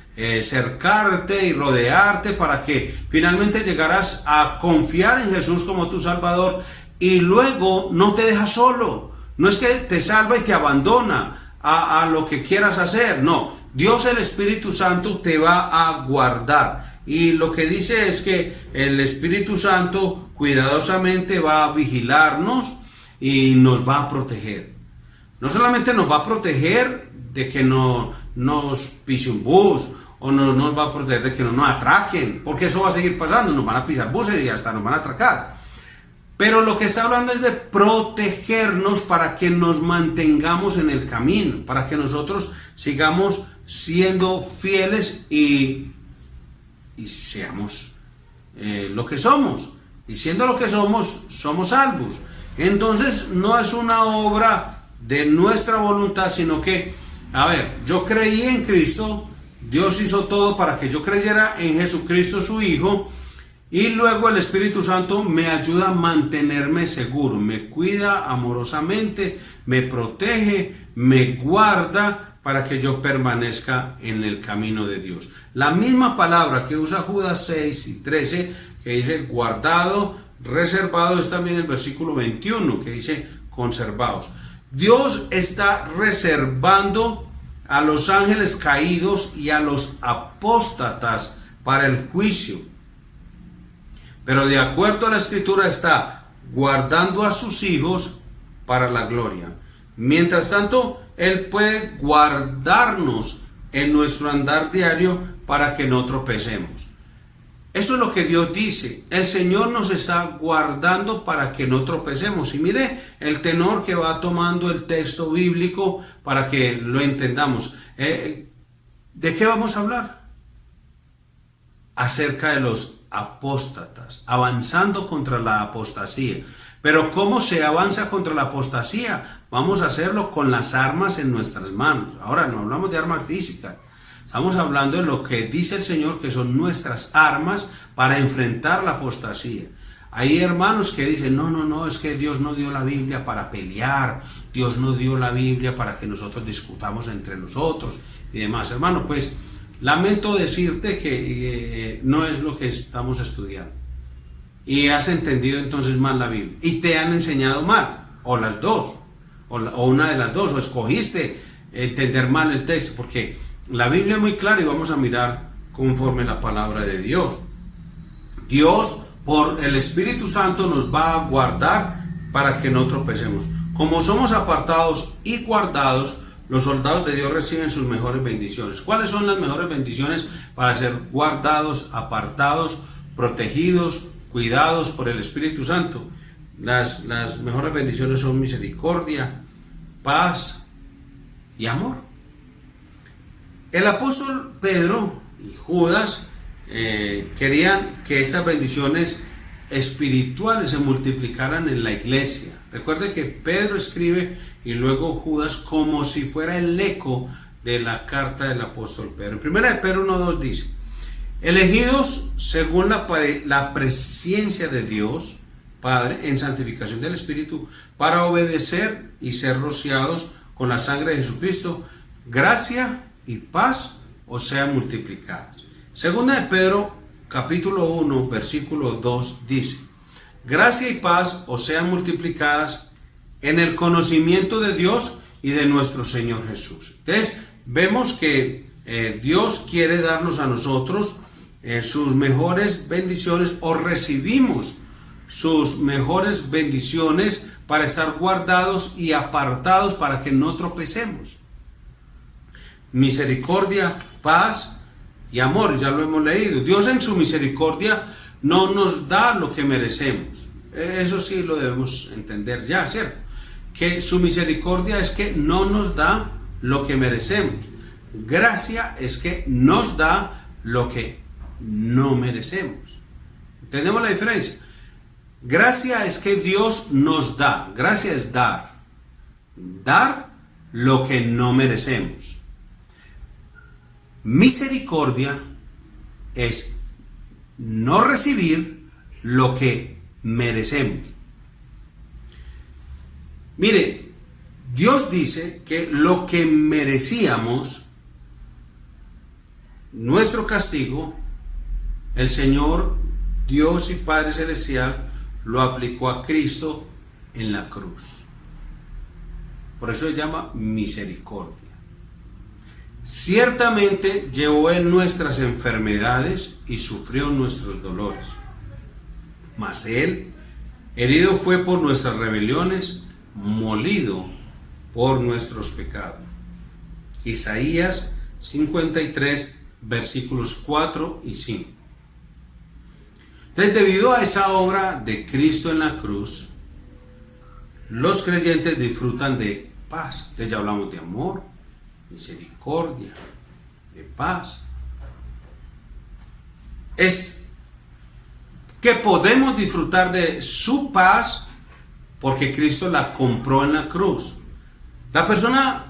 cercarte y rodearte para que finalmente llegaras a confiar en Jesús como tu Salvador, y luego no te deja solo. No es que te salva y te abandona a lo que quieras hacer, no. Dios, el Espíritu Santo, te va a guardar, y lo que dice es que el Espíritu Santo cuidadosamente va a vigilarnos y nos va a proteger. No solamente nos va a proteger de que no nos pise un bus, o no nos va a proteger de que no nos atraquen, porque eso va a seguir pasando, nos van a pisar buses y hasta nos van a atracar. Pero lo que está hablando es de protegernos para que nos mantengamos en el camino, para que nosotros sigamos siendo fieles y seamos lo que somos. Y siendo lo que somos, somos salvos. Entonces no es una obra de nuestra voluntad, sino que, yo creí en Cristo, Dios hizo todo para que yo creyera en Jesucristo su Hijo, y luego el Espíritu Santo me ayuda a mantenerme seguro, me cuida amorosamente, me protege, me guarda para que yo permanezca en el camino de Dios. La misma palabra que usa Judas 6 y 13, que dice guardado, reservado, es también el versículo 21, que dice conservados. Dios está reservando a los ángeles caídos y a los apóstatas para el juicio. Pero de acuerdo a la Escritura está guardando a sus hijos para la gloria. Mientras tanto, Él puede guardarnos en nuestro andar diario para que no tropecemos. Eso es lo que Dios dice. El Señor nos está guardando para que no tropecemos. Y mire el tenor que va tomando el texto bíblico para que lo entendamos. ¿De qué vamos a hablar? Acerca de los apóstatas, avanzando contra la apostasía. Pero ¿cómo se avanza contra la apostasía? Vamos a hacerlo con las armas en nuestras manos. Ahora no hablamos de armas físicas. Estamos hablando de lo que dice el Señor, que son nuestras armas para enfrentar la apostasía. Hay hermanos que dicen, no, es que Dios no dio la Biblia para pelear, Dios no dio la Biblia para que nosotros discutamos entre nosotros y demás. Hermano, pues lamento decirte que no es lo que estamos estudiando. Y has entendido entonces mal la Biblia. Y te han enseñado mal, o las dos, o una de las dos, o escogiste entender mal el texto, porque la Biblia es muy clara y vamos a mirar conforme la palabra de Dios. Dios, por el Espíritu Santo, nos va a guardar para que no tropecemos. Como somos apartados y guardados, los soldados de Dios reciben sus mejores bendiciones. ¿Cuáles son las mejores bendiciones para ser guardados, apartados, protegidos, cuidados por el Espíritu Santo? Las mejores bendiciones son misericordia, paz y amor. El apóstol Pedro y Judas querían que estas bendiciones espirituales se multiplicaran en la iglesia. Recuerde que Pedro escribe y luego Judas como si fuera el eco de la carta del apóstol Pedro. En 1 Pedro 1:2 dice: elegidos según la presencia de Dios Padre en santificación del Espíritu, para obedecer y ser rociados con la sangre de Jesucristo, gracia y paz os sean multiplicadas. Segunda de Pedro, capítulo 1, versículo 2 dice: gracia y paz os sean multiplicadas en el conocimiento de Dios y de nuestro Señor Jesús. Entonces, vemos que Dios quiere darnos a nosotros sus mejores bendiciones, o recibimos sus mejores bendiciones para estar guardados y apartados para que no tropecemos. Misericordia, paz y amor, ya lo hemos leído. Dios en su misericordia no nos da lo que merecemos. Eso sí lo debemos entender ya, ¿cierto? Que su misericordia es que no nos da lo que merecemos. Gracia es que nos da lo que no merecemos. ¿Entendemos la diferencia? Gracia es que Dios nos da. Gracia es dar. Dar lo que no merecemos. Misericordia es no recibir lo que merecemos. Mire, Dios dice que lo que merecíamos, nuestro castigo, el Señor, Dios y Padre Celestial, lo aplicó a Cristo en la cruz. Por eso se llama misericordia. Ciertamente llevó en nuestras enfermedades y sufrió nuestros dolores. Mas Él, herido fue por nuestras rebeliones, molido por nuestros pecados. Isaías 53, versículos 4 y 5. Entonces, debido a esa obra de Cristo en la cruz, los creyentes disfrutan de paz. Entonces ya hablamos de amor, misericordia, de paz. Es que podemos disfrutar de su paz porque Cristo la compró en la cruz. La persona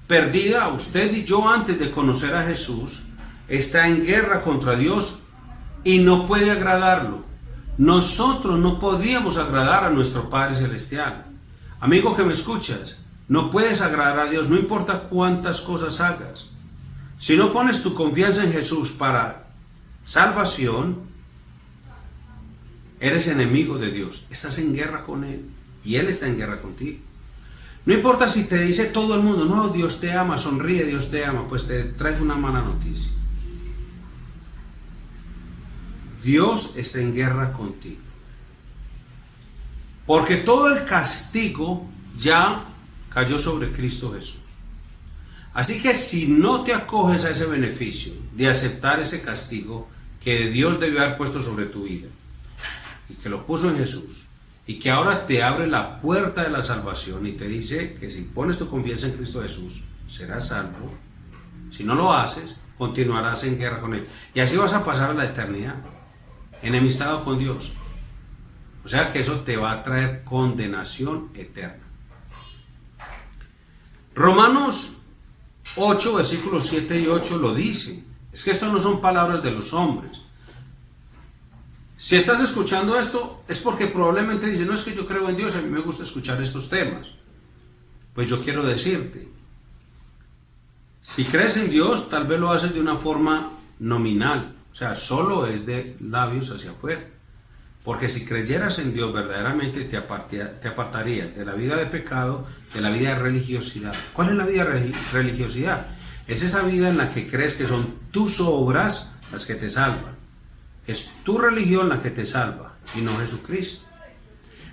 perdida, usted y yo, antes de conocer a Jesús, está en guerra contra Dios y no puede agradarlo. Nosotros no podíamos agradar a nuestro Padre Celestial. Amigo que me escuchas, no puedes agradar a Dios, no importa cuántas cosas hagas. Si no pones tu confianza en Jesús para salvación, eres enemigo de Dios, estás en guerra con Él y Él está en guerra contigo. No importa si te dice todo el mundo, no, Dios te ama, sonríe, Dios te ama, pues te traes una mala noticia. Dios está en guerra contigo. Porque todo el castigo ya cayó sobre Cristo Jesús. Así que si no te acoges a ese beneficio de aceptar ese castigo que Dios debió haber puesto sobre tu vida y que lo puso en Jesús y que ahora te abre la puerta de la salvación y te dice que si pones tu confianza en Cristo Jesús serás salvo, si no lo haces continuarás en guerra con Él y así vas a pasar a la eternidad enemistado con Dios. O sea que eso te va a traer condenación eterna. Romanos 8, versículos 7 y 8 lo dice. Es que esto no son palabras de los hombres. Si estás escuchando esto, es porque probablemente dices, no, es que yo creo en Dios, a mí me gusta escuchar estos temas. Pues yo quiero decirte, si crees en Dios, tal vez lo haces de una forma nominal. O sea, solo es de labios hacia afuera. Porque si creyeras en Dios verdaderamente te apartarías de la vida de pecado, de la vida de religiosidad. ¿Cuál es la vida de religiosidad? Es esa vida en la que crees que son tus obras las que te salvan. Es tu religión la que te salva y no Jesucristo.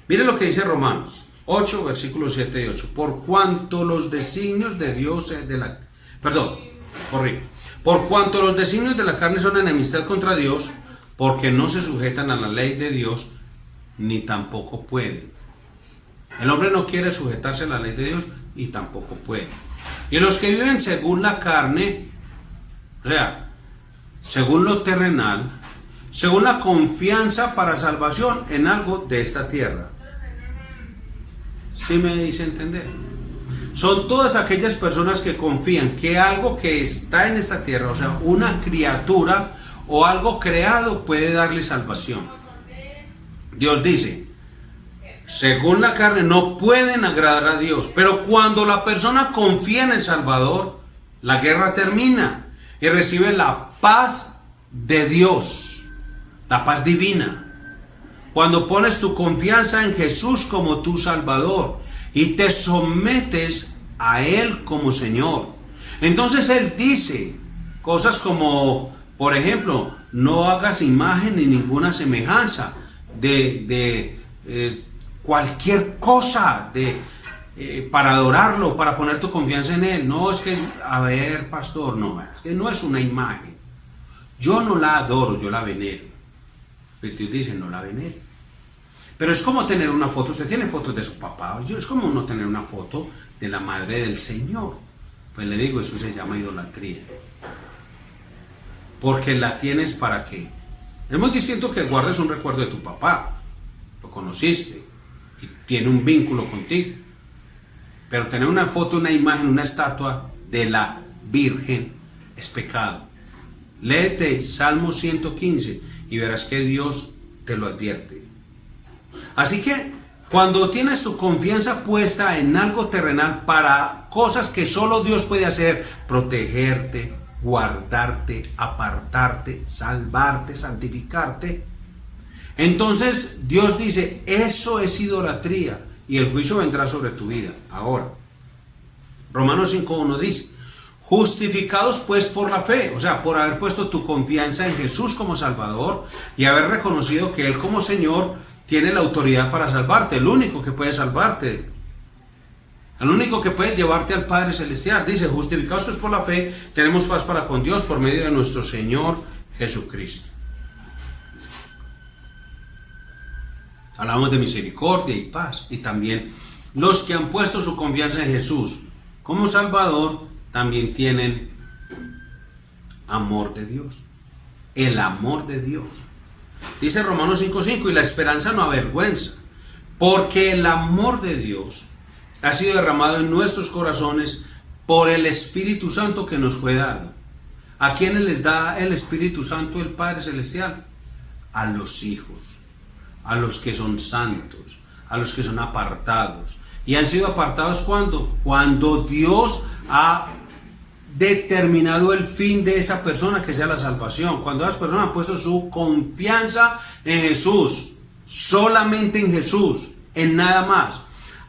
Mire lo que dice Romanos 8, versículos 7 y 8. Por cuanto los designios de Dios Por cuanto los designios de la carne son enemistad contra Dios, porque no se sujetan a la ley de Dios, ni tampoco pueden. El hombre no quiere sujetarse a la ley de Dios y tampoco puede. Y los que viven según la carne, o sea, según lo terrenal, según la confianza para salvación en algo de esta tierra. ¿Sí me hice entender? Son todas aquellas personas que confían que algo que está en esta tierra, o sea, una criatura o algo creado puede darle salvación. Dios dice, según la carne no pueden agradar a Dios, pero cuando la persona confía en el Salvador, la guerra termina y recibe la paz de Dios, la paz divina. Cuando pones tu confianza en Jesús como tu Salvador y te sometes a Él como Señor, entonces Él dice cosas como, por ejemplo, no hagas imagen ni ninguna semejanza de cualquier cosa para adorarlo, para poner tu confianza en Él. No es que, a ver, pastor, no, es que no es una imagen. Yo no la adoro, yo la venero. Pero Dios dice, no la venero. Pero es como tener una foto, usted tiene fotos de su papá, es como no tener una foto de la madre del Señor. Pues le digo, eso se llama idolatría. Porque la tienes para qué. Es muy distinto que guardes un recuerdo de tu papá, lo conociste y tiene un vínculo contigo. Pero tener una foto, una imagen, una estatua de la Virgen es pecado. Léete Salmo 115 y verás que Dios te lo advierte. Así que Cuando tienes tu confianza puesta en algo terrenal para cosas que solo Dios puede hacer, protegerte, guardarte, apartarte, salvarte, santificarte, entonces Dios dice, eso es idolatría y el juicio vendrá sobre tu vida. Ahora, Romanos 5:1 dice, justificados pues por la fe, o sea, por haber puesto tu confianza en Jesús como Salvador y haber reconocido que Él como Señor tiene la autoridad para salvarte, el único que puede salvarte, el único que puede llevarte al Padre Celestial. Dice, justificados pues por la fe, tenemos paz para con Dios por medio de nuestro Señor Jesucristo. Hablamos de misericordia y paz, y también los que han puesto su confianza en Jesús como Salvador, también tienen amor de Dios, el amor de Dios. Dice Romanos 5:5, y la esperanza no avergüenza, porque el amor de Dios ha sido derramado en nuestros corazones por el Espíritu Santo que nos fue dado. ¿A quiénes les da el Espíritu Santo el Padre Celestial? A los hijos, a los que son santos, a los que son apartados. ¿Y han sido apartados cuándo? Cuando Dios ha determinado el fin de esa persona, que sea la salvación. Cuando esa persona ha puesto su confianza en Jesús, solamente en Jesús, en nada más.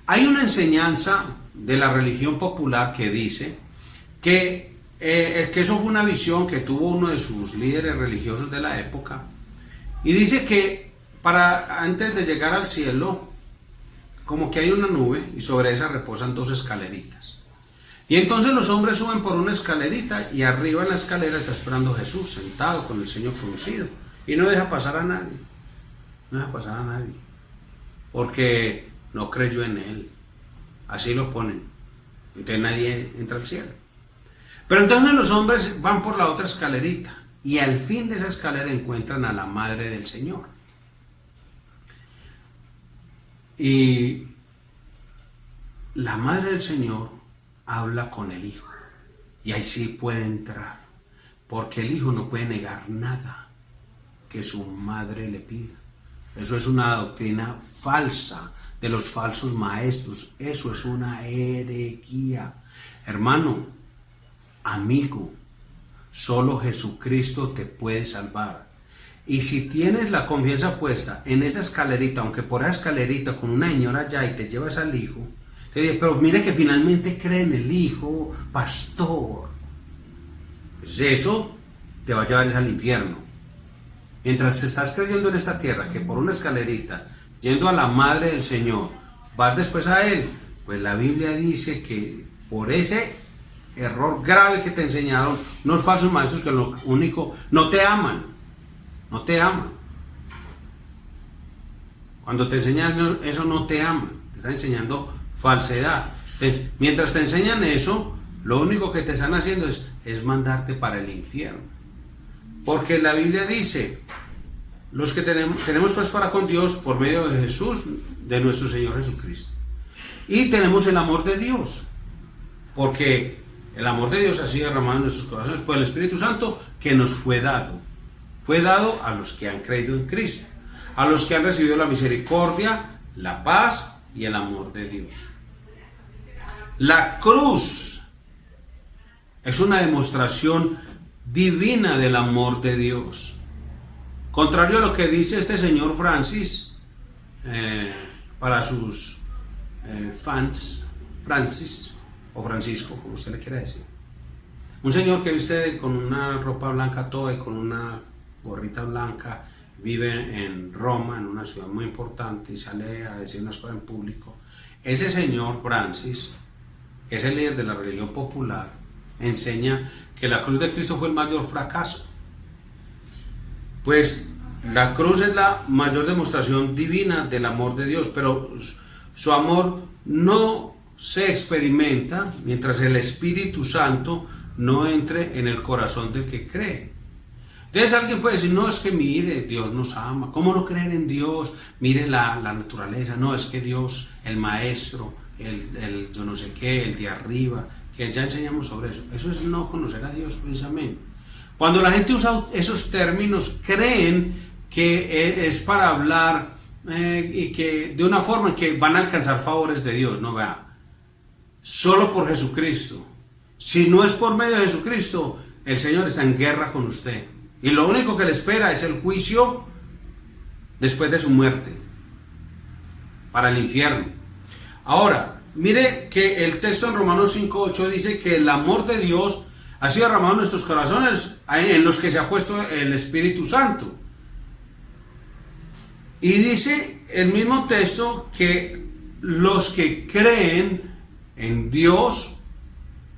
Hay una enseñanza de la religión popular que dice que eso fue una visión que tuvo uno de sus líderes religiosos de la época, y dice que antes de llegar al cielo, como que hay una nube y sobre esa reposan dos escaleritas. Y entonces los hombres suben por una escalerita y arriba en la escalera está esperando Jesús, sentado con el ceño fruncido. Y no deja pasar a nadie. No deja pasar a nadie. Porque no creyó en Él. Así lo ponen. Entonces nadie entra al cielo. Pero entonces los hombres van por la otra escalerita. Y al fin de esa escalera encuentran a la Madre del Señor. Y la Madre del Señor habla con el Hijo, y ahí sí puede entrar, porque el Hijo no puede negar nada que su madre le pida. Eso es una doctrina falsa de los falsos maestros, eso es una herejía. Hermano, amigo, solo Jesucristo te puede salvar. Y si tienes la confianza puesta en esa escalerita, aunque por esa escalerita con una señora allá y te llevas al Hijo, pero mire que finalmente cree en el Hijo, pastor, pues eso te va a llevar al infierno. Mientras estás creyendo en esta tierra que por una escalerita, yendo a la Madre del Señor, vas después a Él, pues la Biblia dice que por ese error grave que te enseñaron unos falsos maestros, que lo único, no te aman. No te aman. Cuando te enseñan eso, no te aman. Te están enseñando falsedad. Entonces, mientras te enseñan eso, lo único que te están haciendo es mandarte para el infierno. Porque la Biblia dice, los que tenemos paz para con Dios por medio de Jesús, de nuestro Señor Jesucristo. Y tenemos el amor de Dios. Porque el amor de Dios ha sido derramado en nuestros corazones por el Espíritu Santo que nos fue dado. Fue dado a los que han creído en Cristo, a los que han recibido la misericordia, la paz y el amor de Dios. La cruz es una demostración divina del amor de Dios. Contrario a lo que dice este señor Francis, para sus fans, Francis o Francisco, como usted le quiera decir. Un señor que viste con una ropa blanca toda y con una gorrita blanca, vive en Roma, en una ciudad muy importante, y sale a decir unas cosas en público. Ese señor Francis, que es el líder de la religión popular, enseña que la cruz de Cristo fue el mayor fracaso. Pues la cruz es la mayor demostración divina del amor de Dios, pero su amor no se experimenta mientras el Espíritu Santo no entre en el corazón del que cree. Entonces alguien puede decir, no, es que mire, Dios nos ama. ¿Cómo no creer en Dios? Mire la naturaleza. No, es que Dios, el maestro, el yo no sé qué, el de arriba, que ya enseñamos sobre eso. Eso es no conocer a Dios precisamente. Cuando la gente usa esos términos, creen que es para hablar y que de una forma en que van a alcanzar favores de Dios. No, vea, solo por Jesucristo. Si no es por medio de Jesucristo, el Señor está en guerra con usted. Y lo único que le espera es el juicio después de su muerte, para el infierno. Ahora, mire que el texto en Romanos 5:8 dice que el amor de Dios ha sido derramado en nuestros corazones, en los que se ha puesto el Espíritu Santo. Y dice el mismo texto que los que creen en Dios,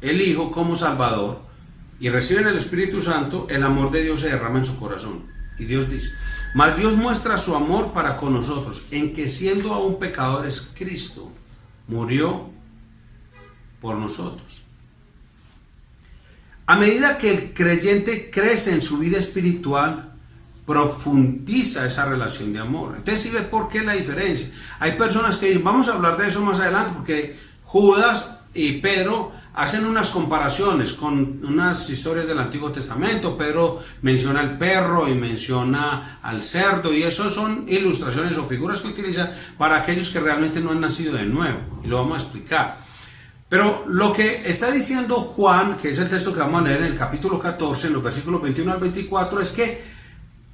el Hijo, como Salvador, y reciben el Espíritu Santo, el amor de Dios se derrama en su corazón. Y Dios dice: mas Dios muestra su amor para con nosotros, en que siendo aún pecadores, Cristo murió por nosotros. A medida que el creyente crece en su vida espiritual, profundiza esa relación de amor. Entonces, ¿sí ve por qué la diferencia? Hay personas que dicen, vamos a hablar de eso más adelante, porque Judas y Pedro hacen unas comparaciones con unas historias del Antiguo Testamento. Pedro menciona al perro y menciona al cerdo, y eso son ilustraciones o figuras que utiliza para aquellos que realmente no han nacido de nuevo, y lo vamos a explicar. Pero lo que está diciendo Juan, que es el texto que vamos a leer en el capítulo 14, en los versículos 21 al 24, es que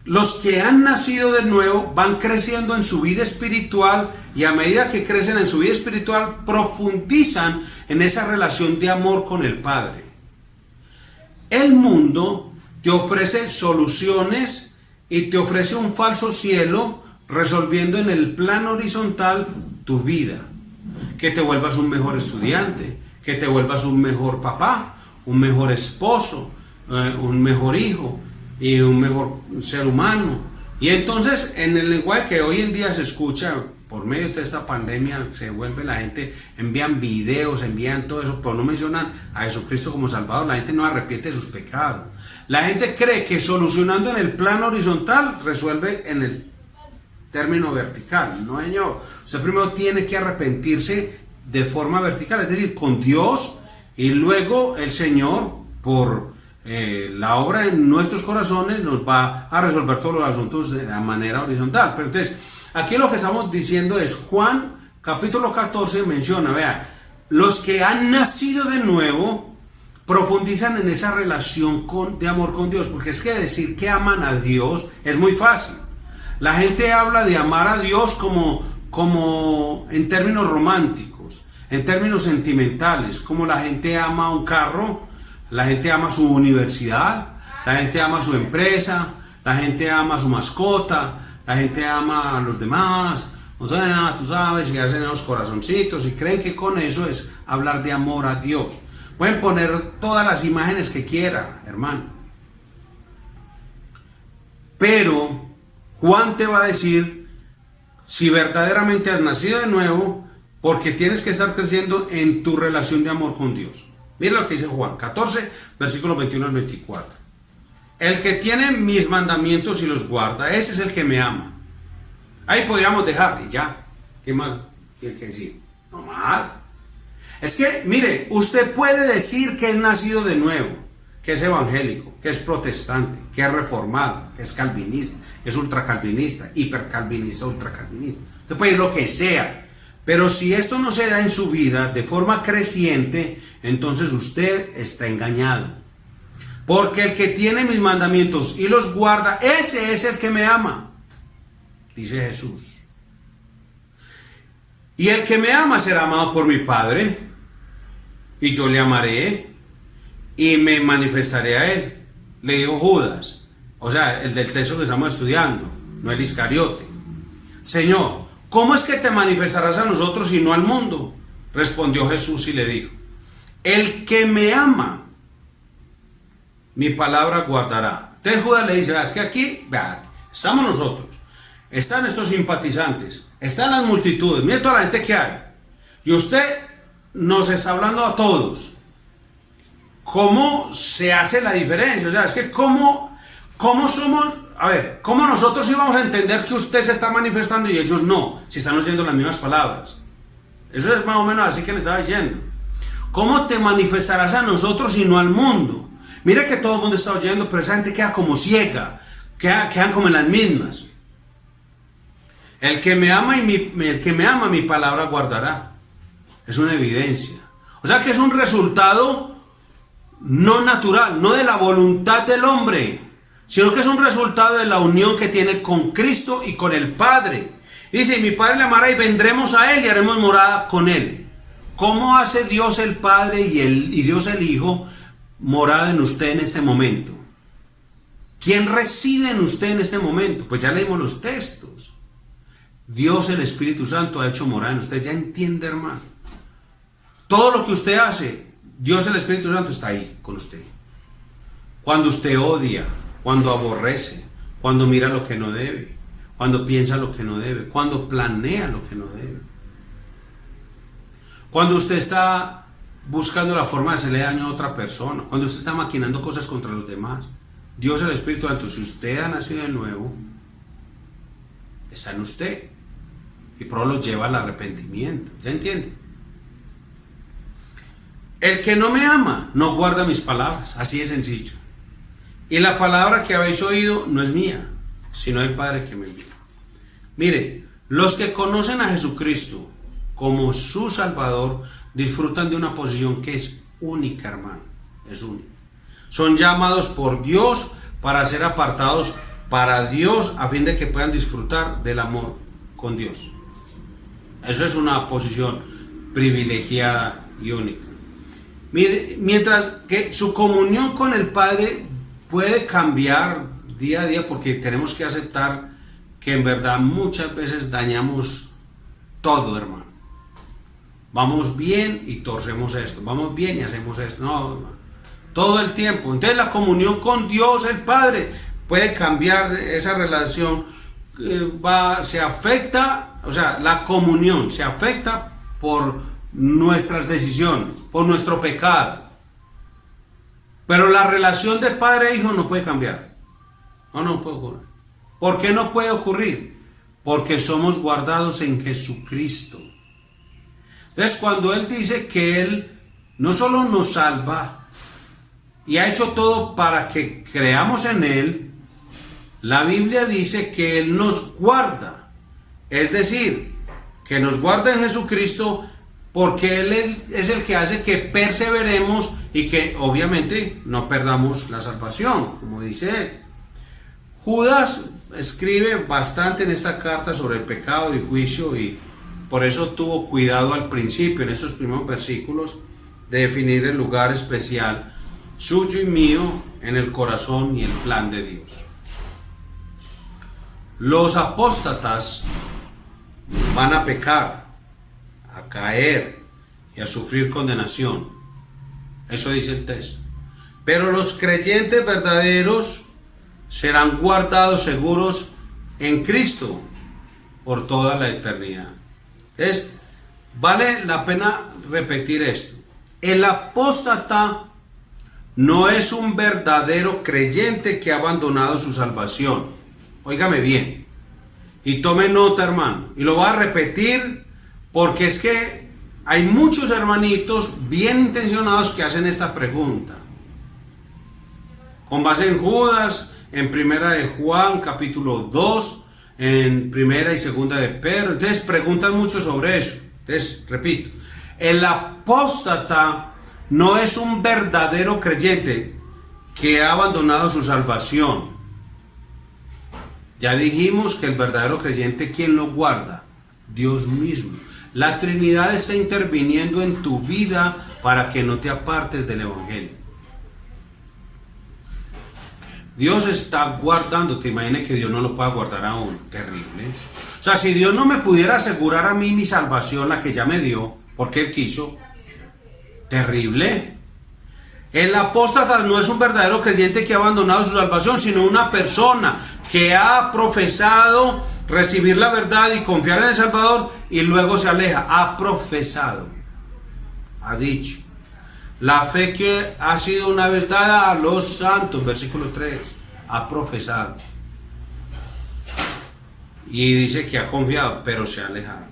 los que han nacido de nuevo van creciendo en su vida espiritual, y a medida que crecen en su vida espiritual profundizan en esa relación de amor con el Padre. El mundo te ofrece soluciones y te ofrece un falso cielo, resolviendo en el plano horizontal tu vida. Que te vuelvas un mejor estudiante, que te vuelvas un mejor papá, un mejor esposo, un mejor hijo y un mejor ser humano. Y entonces, en el lenguaje que hoy en día se escucha por medio de esta pandemia, se vuelve la gente, envían videos, envían todo eso, pero no mencionan a Jesucristo como Salvador. La gente no arrepiente de sus pecados. La gente cree que solucionando en el plano horizontal resuelve en el término vertical. No, señor. Usted primero tiene que arrepentirse de forma vertical, es decir, con Dios, y luego el Señor, por la obra en nuestros corazones, nos va a resolver todos los asuntos de la manera horizontal. Pero entonces, aquí lo que estamos diciendo es, Juan capítulo 14 menciona, vea, los que han nacido de nuevo profundizan en esa relación de amor con Dios, porque es que decir que aman a Dios es muy fácil. La gente habla de amar a Dios como en términos románticos, en términos sentimentales, como la gente ama un carro, la gente ama su universidad, la gente ama su empresa, la gente ama su mascota, la gente ama a los demás, o sea, tú sabes, y hacen los corazoncitos y creen que con eso es hablar de amor a Dios. Pueden poner todas las imágenes que quieran, hermano, pero Juan te va a decir si verdaderamente has nacido de nuevo, porque tienes que estar creciendo en tu relación de amor con Dios. Mira lo que dice Juan 14, versículos 21 al 24. El que tiene mis mandamientos y los guarda, ese es el que me ama. Ahí podríamos dejar, y ya. ¿Qué más tiene que decir? No más. Es que, mire, usted puede decir que es nacido de nuevo, que es evangélico, que es protestante, que es reformado, que es calvinista, que es ultracalvinista, hipercalvinista, ultracalvinista. Usted puede decir lo que sea. Pero si esto no se da en su vida de forma creciente, entonces usted está engañado. Porque el que tiene mis mandamientos y los guarda, ese es el que me ama, dice Jesús. Y el que me ama será amado por mi Padre, y yo le amaré y me manifestaré a él. Le dijo Judas, o sea, el del texto que estamos estudiando, no el Iscariote. Señor, ¿cómo es que te manifestarás a nosotros y no al mundo? Respondió Jesús y le dijo, el que me ama, mi palabra guardará. Entonces Judas le dice, es que aquí, vea, estamos nosotros, están estos simpatizantes, están las multitudes, mire toda la gente que hay, y usted nos está hablando a todos. ¿Cómo se hace la diferencia? O sea, es que ¿cómo somos? A ver, ¿cómo nosotros íbamos a entender que usted se está manifestando y ellos no? Si están oyendo las mismas palabras. Eso es más o menos así que le estaba diciendo. ¿Cómo te manifestarás a nosotros y no al mundo? Mire que todo el mundo está oyendo, pero esa gente queda como ciega, quedan como en las mismas. El que me ama mi palabra guardará. Es una evidencia. O sea que es un resultado no natural, no de la voluntad del hombre, sino que es un resultado de la unión que tiene con Cristo y con el Padre. Y dice, mi Padre le amará y vendremos a Él y haremos morada con Él. ¿Cómo hace Dios el Padre y Dios el Hijo morada en usted en este momento? ¿Quién reside en usted en este momento? Pues ya leímos los textos. Dios el Espíritu Santo ha hecho morada en usted. Ya entiende, hermano. Todo lo que usted hace, Dios el Espíritu Santo está ahí con usted. Cuando usted odia, cuando aborrece, cuando mira lo que no debe, cuando piensa lo que no debe, cuando planea lo que no debe. Cuando usted está buscando la forma de hacerle daño a otra persona, cuando usted está maquinando cosas contra los demás, Dios el Espíritu Santo, si usted ha nacido de nuevo, está en usted. Y por eso lo lleva al arrepentimiento. ¿Ya entiende? El que no me ama no guarda mis palabras, así de sencillo. Y la palabra que habéis oído no es mía, sino del Padre que me envió. Mire, los que conocen a Jesucristo como su Salvador disfrutan de una posición que es única, hermano. Es única. Son llamados por Dios para ser apartados para Dios a fin de que puedan disfrutar del amor con Dios. Eso es una posición privilegiada y única. Mire, mientras que su comunión con el Padre puede cambiar día a día, porque tenemos que aceptar que en verdad muchas veces dañamos todo, hermano. Vamos bien y torcemos esto, vamos bien y hacemos esto, no, hermano. Todo el tiempo. Entonces la comunión con Dios el Padre puede cambiar esa relación, se afecta, o sea, la comunión se afecta por nuestras decisiones, por nuestro pecado. Pero la relación de padre e hijo no puede cambiar. No puede ocurrir. ¿Por qué no puede ocurrir? Porque somos guardados en Jesucristo. Entonces, cuando Él dice que Él no solo nos salva y ha hecho todo para que creamos en Él, la Biblia dice que Él nos guarda. Es decir, que nos guarda en Jesucristo, porque Él es el que hace que perseveremos y que obviamente no perdamos la salvación, como dice Él. Judas escribe bastante en esta carta sobre el pecado y juicio, y por eso tuvo cuidado al principio, en esos primeros versículos, de definir el lugar especial suyo y mío en el corazón y el plan de Dios. Los apóstatas van a pecar, a caer y a sufrir condenación. Eso dice el texto. Pero los creyentes verdaderos serán guardados seguros en Cristo por toda la eternidad. Entonces, vale la pena repetir esto. El apóstata no es un verdadero creyente que ha abandonado su salvación. Óigame bien. Y tome nota, hermano. Y lo voy a repetir porque es que hay muchos hermanitos bien intencionados que hacen esta pregunta. Con base en Judas, en primera de Juan, capítulo 2, en primera y segunda de Pedro. Entonces preguntan mucho sobre eso. Entonces, repito, el apóstata no es un verdadero creyente que ha abandonado su salvación. Ya dijimos que el verdadero creyente, ¿quién lo guarda? Dios mismo. La Trinidad está interviniendo en tu vida para que no te apartes del Evangelio. Dios está guardándote. Imagine que Dios no lo pueda guardar aún. Terrible. O sea, si Dios no me pudiera asegurar a mí mi salvación, la que ya me dio, porque Él quiso. Terrible. El apóstata no es un verdadero creyente que ha abandonado su salvación, sino una persona que ha profesado recibir la verdad y confiar en el Salvador y luego se aleja. Ha profesado, ha dicho. La fe que ha sido una vez dada a los santos, versículo 3, ha profesado. Y dice que ha confiado, pero se ha alejado.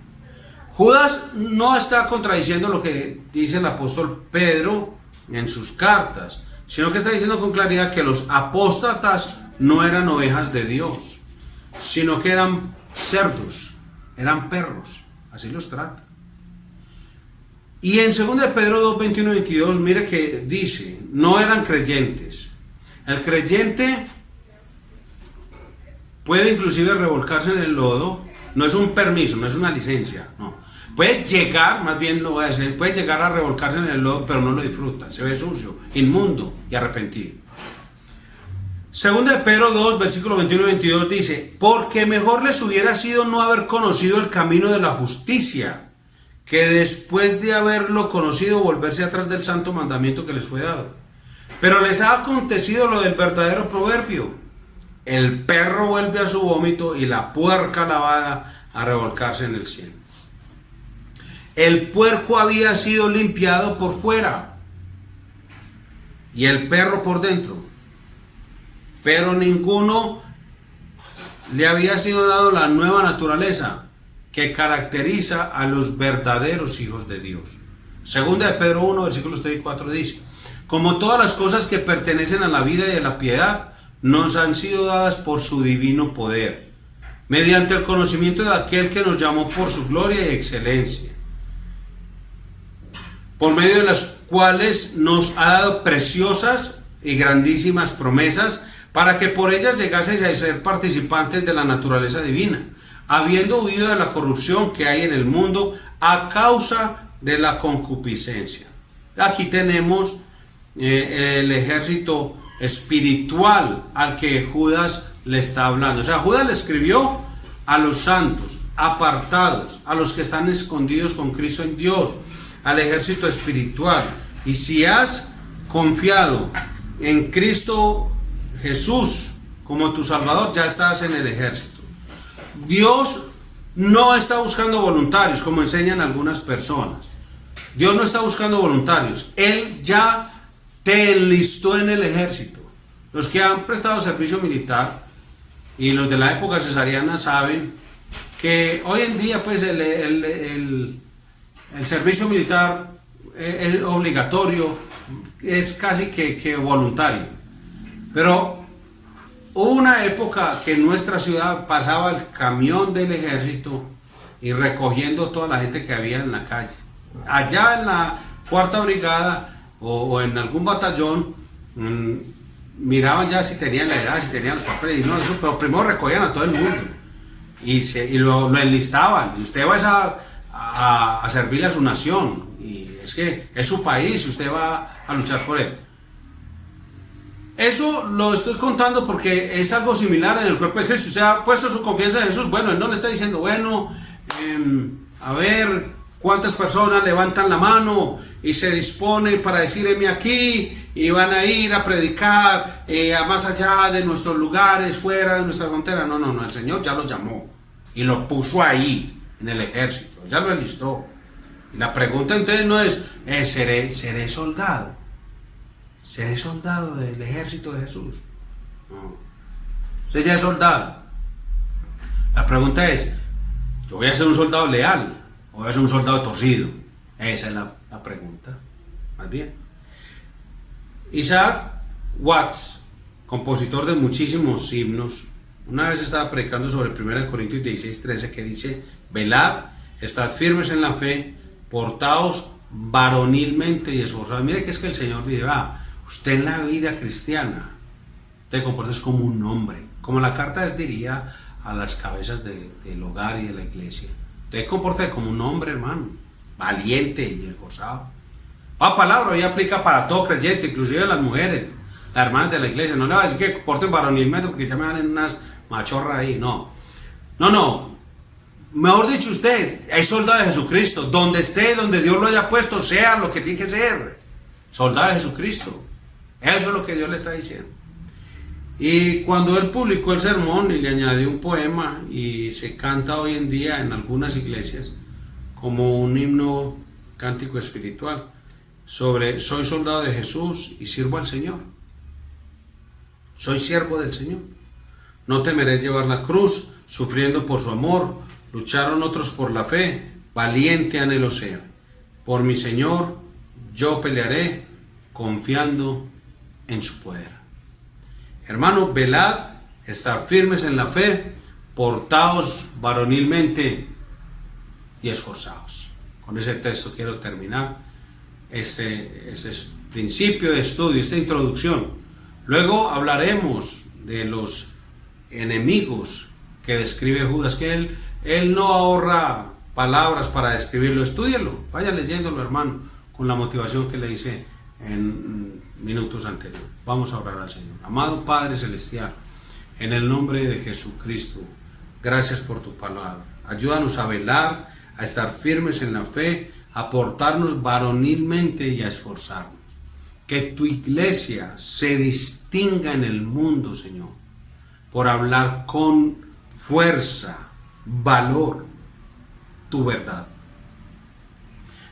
Judas no está contradiciendo lo que dice el apóstol Pedro en sus cartas, sino que está diciendo con claridad que los apóstatas no eran ovejas de Dios, sino que eran cerdos, eran perros, así los trata. Y en 2 de Pedro 2, 21 y 22, mire que dice, no eran creyentes. El creyente puede inclusive revolcarse en el lodo, no es un permiso, no es una licencia, no. Puede llegar, más bien lo voy a decir, puede llegar a revolcarse en el lodo, pero no lo disfruta, se ve sucio, inmundo y arrepentido. 2 de Pedro 2, versículos 21 y 22 dice, porque mejor les hubiera sido no haber conocido el camino de la justicia, que después de haberlo conocido volverse atrás del santo mandamiento que les fue dado. Pero les ha acontecido lo del verdadero proverbio, el perro vuelve a su vómito y la puerca lavada a revolcarse en el cielo. El puerco había sido limpiado por fuera y el perro por dentro, pero ninguno le había sido dado la nueva naturaleza que caracteriza a los verdaderos hijos de Dios. 2 de Pedro 1, versículos 3 y 4 dice, como todas las cosas que pertenecen a la vida y a la piedad, nos han sido dadas por su divino poder, mediante el conocimiento de aquel que nos llamó por su gloria y excelencia, por medio de las cuales nos ha dado preciosas y grandísimas promesas, para que por ellas llegaseis a ser participantes de la naturaleza divina, habiendo huido de la corrupción que hay en el mundo a causa de la concupiscencia. Aquí tenemos el ejército espiritual al que Judas le está hablando. O sea, Judas le escribió a los santos, apartados, a los que están escondidos con Cristo en Dios, al ejército espiritual. Y si has confiado en Cristo Jesús como tu Salvador, ya estás en el ejército. Dios no está buscando voluntarios, como enseñan algunas personas. Dios no está buscando voluntarios. Él ya te enlistó en el ejército. Los que han prestado servicio militar y los de la época cesariana saben que hoy en día pues el servicio militar es obligatorio, es casi que voluntario. Pero hubo una época que en nuestra ciudad pasaba el camión del ejército y recogiendo toda la gente que había en la calle. Allá en la 4ª brigada o en algún batallón miraban ya si tenían la edad, si tenían los papeles, y no, eso, pero primero recogían a todo el mundo y lo enlistaban. Y usted va a servirle a su nación, y es que es su país y usted va a luchar por él. Eso lo estoy contando porque es algo similar en el cuerpo de Cristo. Usted ha puesto su confianza en Jesús. Bueno, Él no le está diciendo, bueno, a ver cuántas personas levantan la mano y se disponen para decir, heme aquí, y van a ir a predicar a más allá de nuestros lugares, fuera de nuestra frontera. No, no, no, el Señor ya lo llamó y lo puso ahí, en el ejército, ya lo enlistó. Y la pregunta entonces no es, ¿seré soldado? ¿Seré soldado del ejército de Jesús? No. Usted ya es soldado. La pregunta es, ¿yo voy a ser un soldado leal o voy a ser un soldado torcido? Esa es la pregunta, más bien. Isaac Watts, compositor de muchísimos himnos, una vez estaba predicando sobre 1 Corintios 16:13, que dice, velad, estad firmes en la fe, portaos varonilmente y esforzados. Mire que es que el Señor dice, usted en la vida cristiana te comportas como un hombre, como la carta es dirigida a las cabezas del hogar y de la iglesia. Te comporta como un hombre, hermano, valiente y esforzado. La palabra hoy aplica para todo creyente, inclusive las mujeres, las hermanas de la iglesia. No le va a decir que comporten varonilmente porque ya me dan en unas machorras ahí, no. Mejor dicho, usted es soldado de Jesucristo. Donde esté, donde Dios lo haya puesto, sea lo que tiene que ser. Soldado de Jesucristo. Eso es lo que Dios le está diciendo. Y cuando él publicó el sermón y le añadió un poema, y se canta hoy en día en algunas iglesias como un himno cántico espiritual sobre soy soldado de Jesús y sirvo al Señor. Soy siervo del Señor. No temeré llevar la cruz, sufriendo por su amor. Lucharon otros por la fe, valiente anhelo sea. Por mi Señor yo pelearé, confiando en su poder. Hermano, velad, estar firmes en la fe, portaos varonilmente y esforzados. Con ese texto quiero terminar este principio de estudio, esta introducción. Luego hablaremos de los enemigos que describe Judas, que él no ahorra palabras para describirlo. Estúdielo, vaya leyéndolo, hermano, con la motivación que le hice en minutos anteriores. Vamos a orar al Señor. Amado Padre Celestial, en el nombre de Jesucristo, gracias por tu palabra. Ayúdanos a velar, a estar firmes en la fe, a portarnos varonilmente y a esforzarnos. Que tu iglesia se distinga en el mundo, Señor, por hablar con fuerza, valor, tu verdad.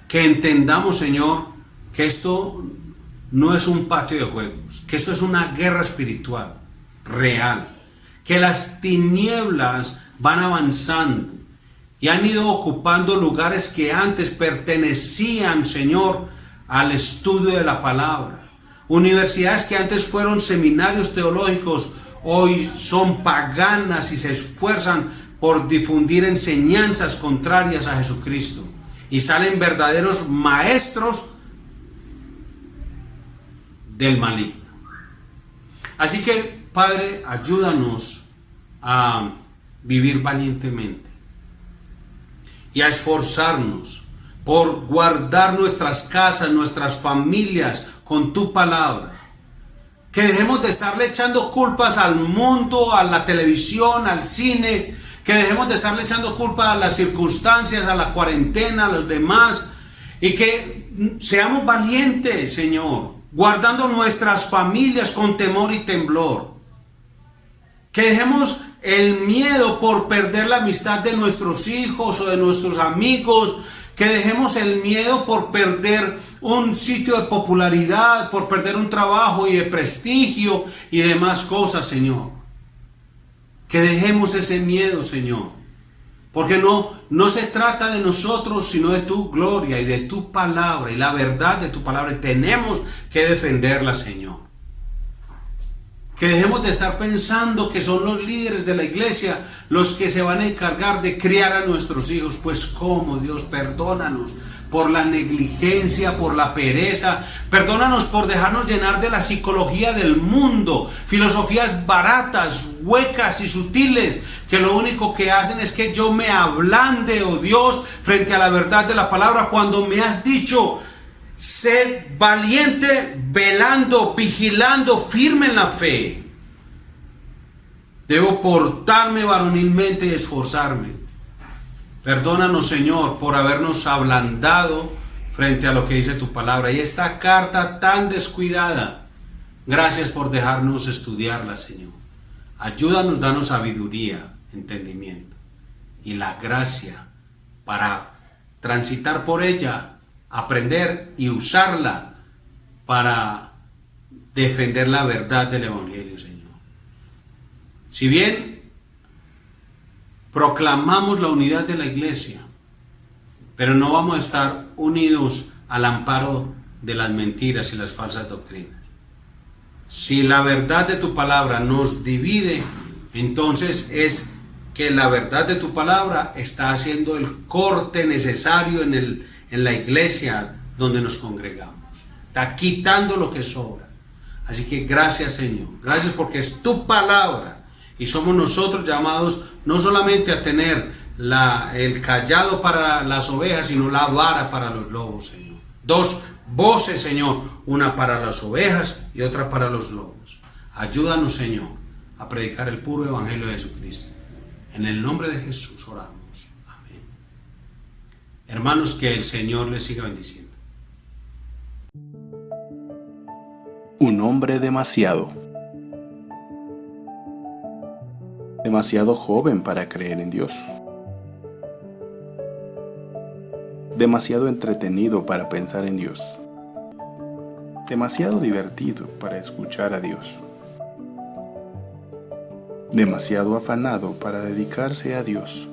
Que entendamos, Señor, que esto no es un patio de juegos, que esto es una guerra espiritual, real, que las tinieblas van avanzando y han ido ocupando lugares que antes pertenecían, Señor, al estudio de la palabra. Universidades que antes fueron seminarios teológicos, hoy son paganas y se esfuerzan por difundir enseñanzas contrarias a Jesucristo. Y salen verdaderos maestros del maligno. Así que, Padre, ayúdanos a vivir valientemente y a esforzarnos por guardar nuestras casas, nuestras familias con tu palabra. Que dejemos de estarle echando culpas al mundo, a la televisión, al cine. Que dejemos de estarle echando culpas a las circunstancias, a la cuarentena, a los demás. Y que seamos valientes, Señor, guardando nuestras familias con temor y temblor. Que dejemos el miedo por perder la amistad de nuestros hijos o de nuestros amigos. Que dejemos el miedo por perder un sitio de popularidad, por perder un trabajo y de prestigio y demás cosas, Señor. Que dejemos ese miedo, Señor. Porque no se trata de nosotros, sino de tu gloria y de tu palabra y la verdad de tu palabra. Y tenemos que defenderla, Señor. Que dejemos de estar pensando que son los líderes de la iglesia los que se van a encargar de criar a nuestros hijos. Pues cómo, Dios, perdónanos por la negligencia, por la pereza. Perdónanos por dejarnos llenar de la psicología del mundo, filosofías baratas, huecas y sutiles, que lo único que hacen es que yo me ablande, oh Dios, frente a la verdad de la palabra, cuando me has dicho: sed valiente, velando, vigilando, firme en la fe. Debo portarme varonilmente y esforzarme. Perdónanos, Señor, por habernos ablandado frente a lo que dice tu palabra. Y esta carta tan descuidada, gracias por dejarnos estudiarla, Señor. Ayúdanos, danos sabiduría, entendimiento y la gracia para transitar por ella, aprender y usarla para defender la verdad del Evangelio, Señor. Si bien proclamamos la unidad de la iglesia, pero no vamos a estar unidos al amparo de las mentiras y las falsas doctrinas. Si la verdad de tu palabra nos divide, entonces es que la verdad de tu palabra está haciendo el corte necesario en la iglesia donde nos congregamos. Está quitando lo que sobra. Así que gracias, Señor. Gracias porque es tu palabra. Y somos nosotros llamados no solamente a tener el cayado para las ovejas, sino la vara para los lobos, Señor. Dos voces, Señor, una para las ovejas y otra para los lobos. Ayúdanos, Señor, a predicar el puro evangelio de Jesucristo. En el nombre de Jesús oramos. Amén. Hermanos, que el Señor les siga bendiciendo. Un hombre demasiado joven para creer en Dios, demasiado entretenido para pensar en Dios, demasiado divertido para escuchar a Dios, demasiado afanado para dedicarse a Dios,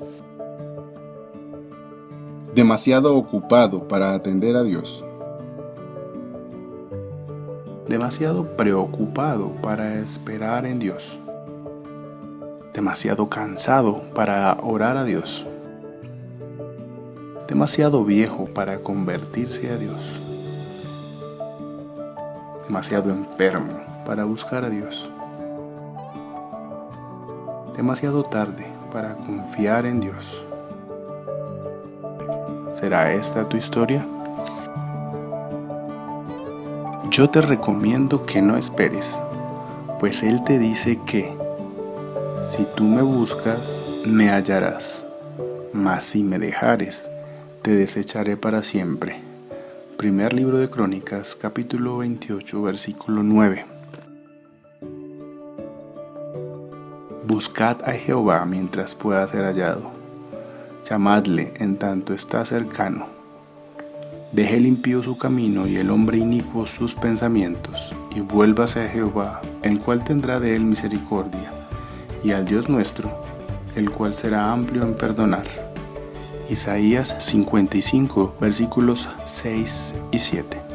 demasiado ocupado para atender a Dios, demasiado preocupado para esperar en Dios, demasiado cansado para orar a Dios, demasiado viejo para convertirse a Dios, demasiado enfermo para buscar a Dios, demasiado tarde para confiar en Dios. ¿Será esta tu historia? Yo te recomiendo que no esperes, pues Él te dice que si tú me buscas, me hallarás, mas si me dejares, te desecharé para siempre. Primer libro de Crónicas, capítulo 28, versículo 9. Buscad a Jehová mientras pueda ser hallado. Llamadle en tanto está cercano. Deje el impío su camino y el hombre inicuo sus pensamientos, y vuélvase a Jehová, el cual tendrá de él misericordia, y al Dios nuestro, el cual será amplio en perdonar. Isaías 55, versículos 6 y 7.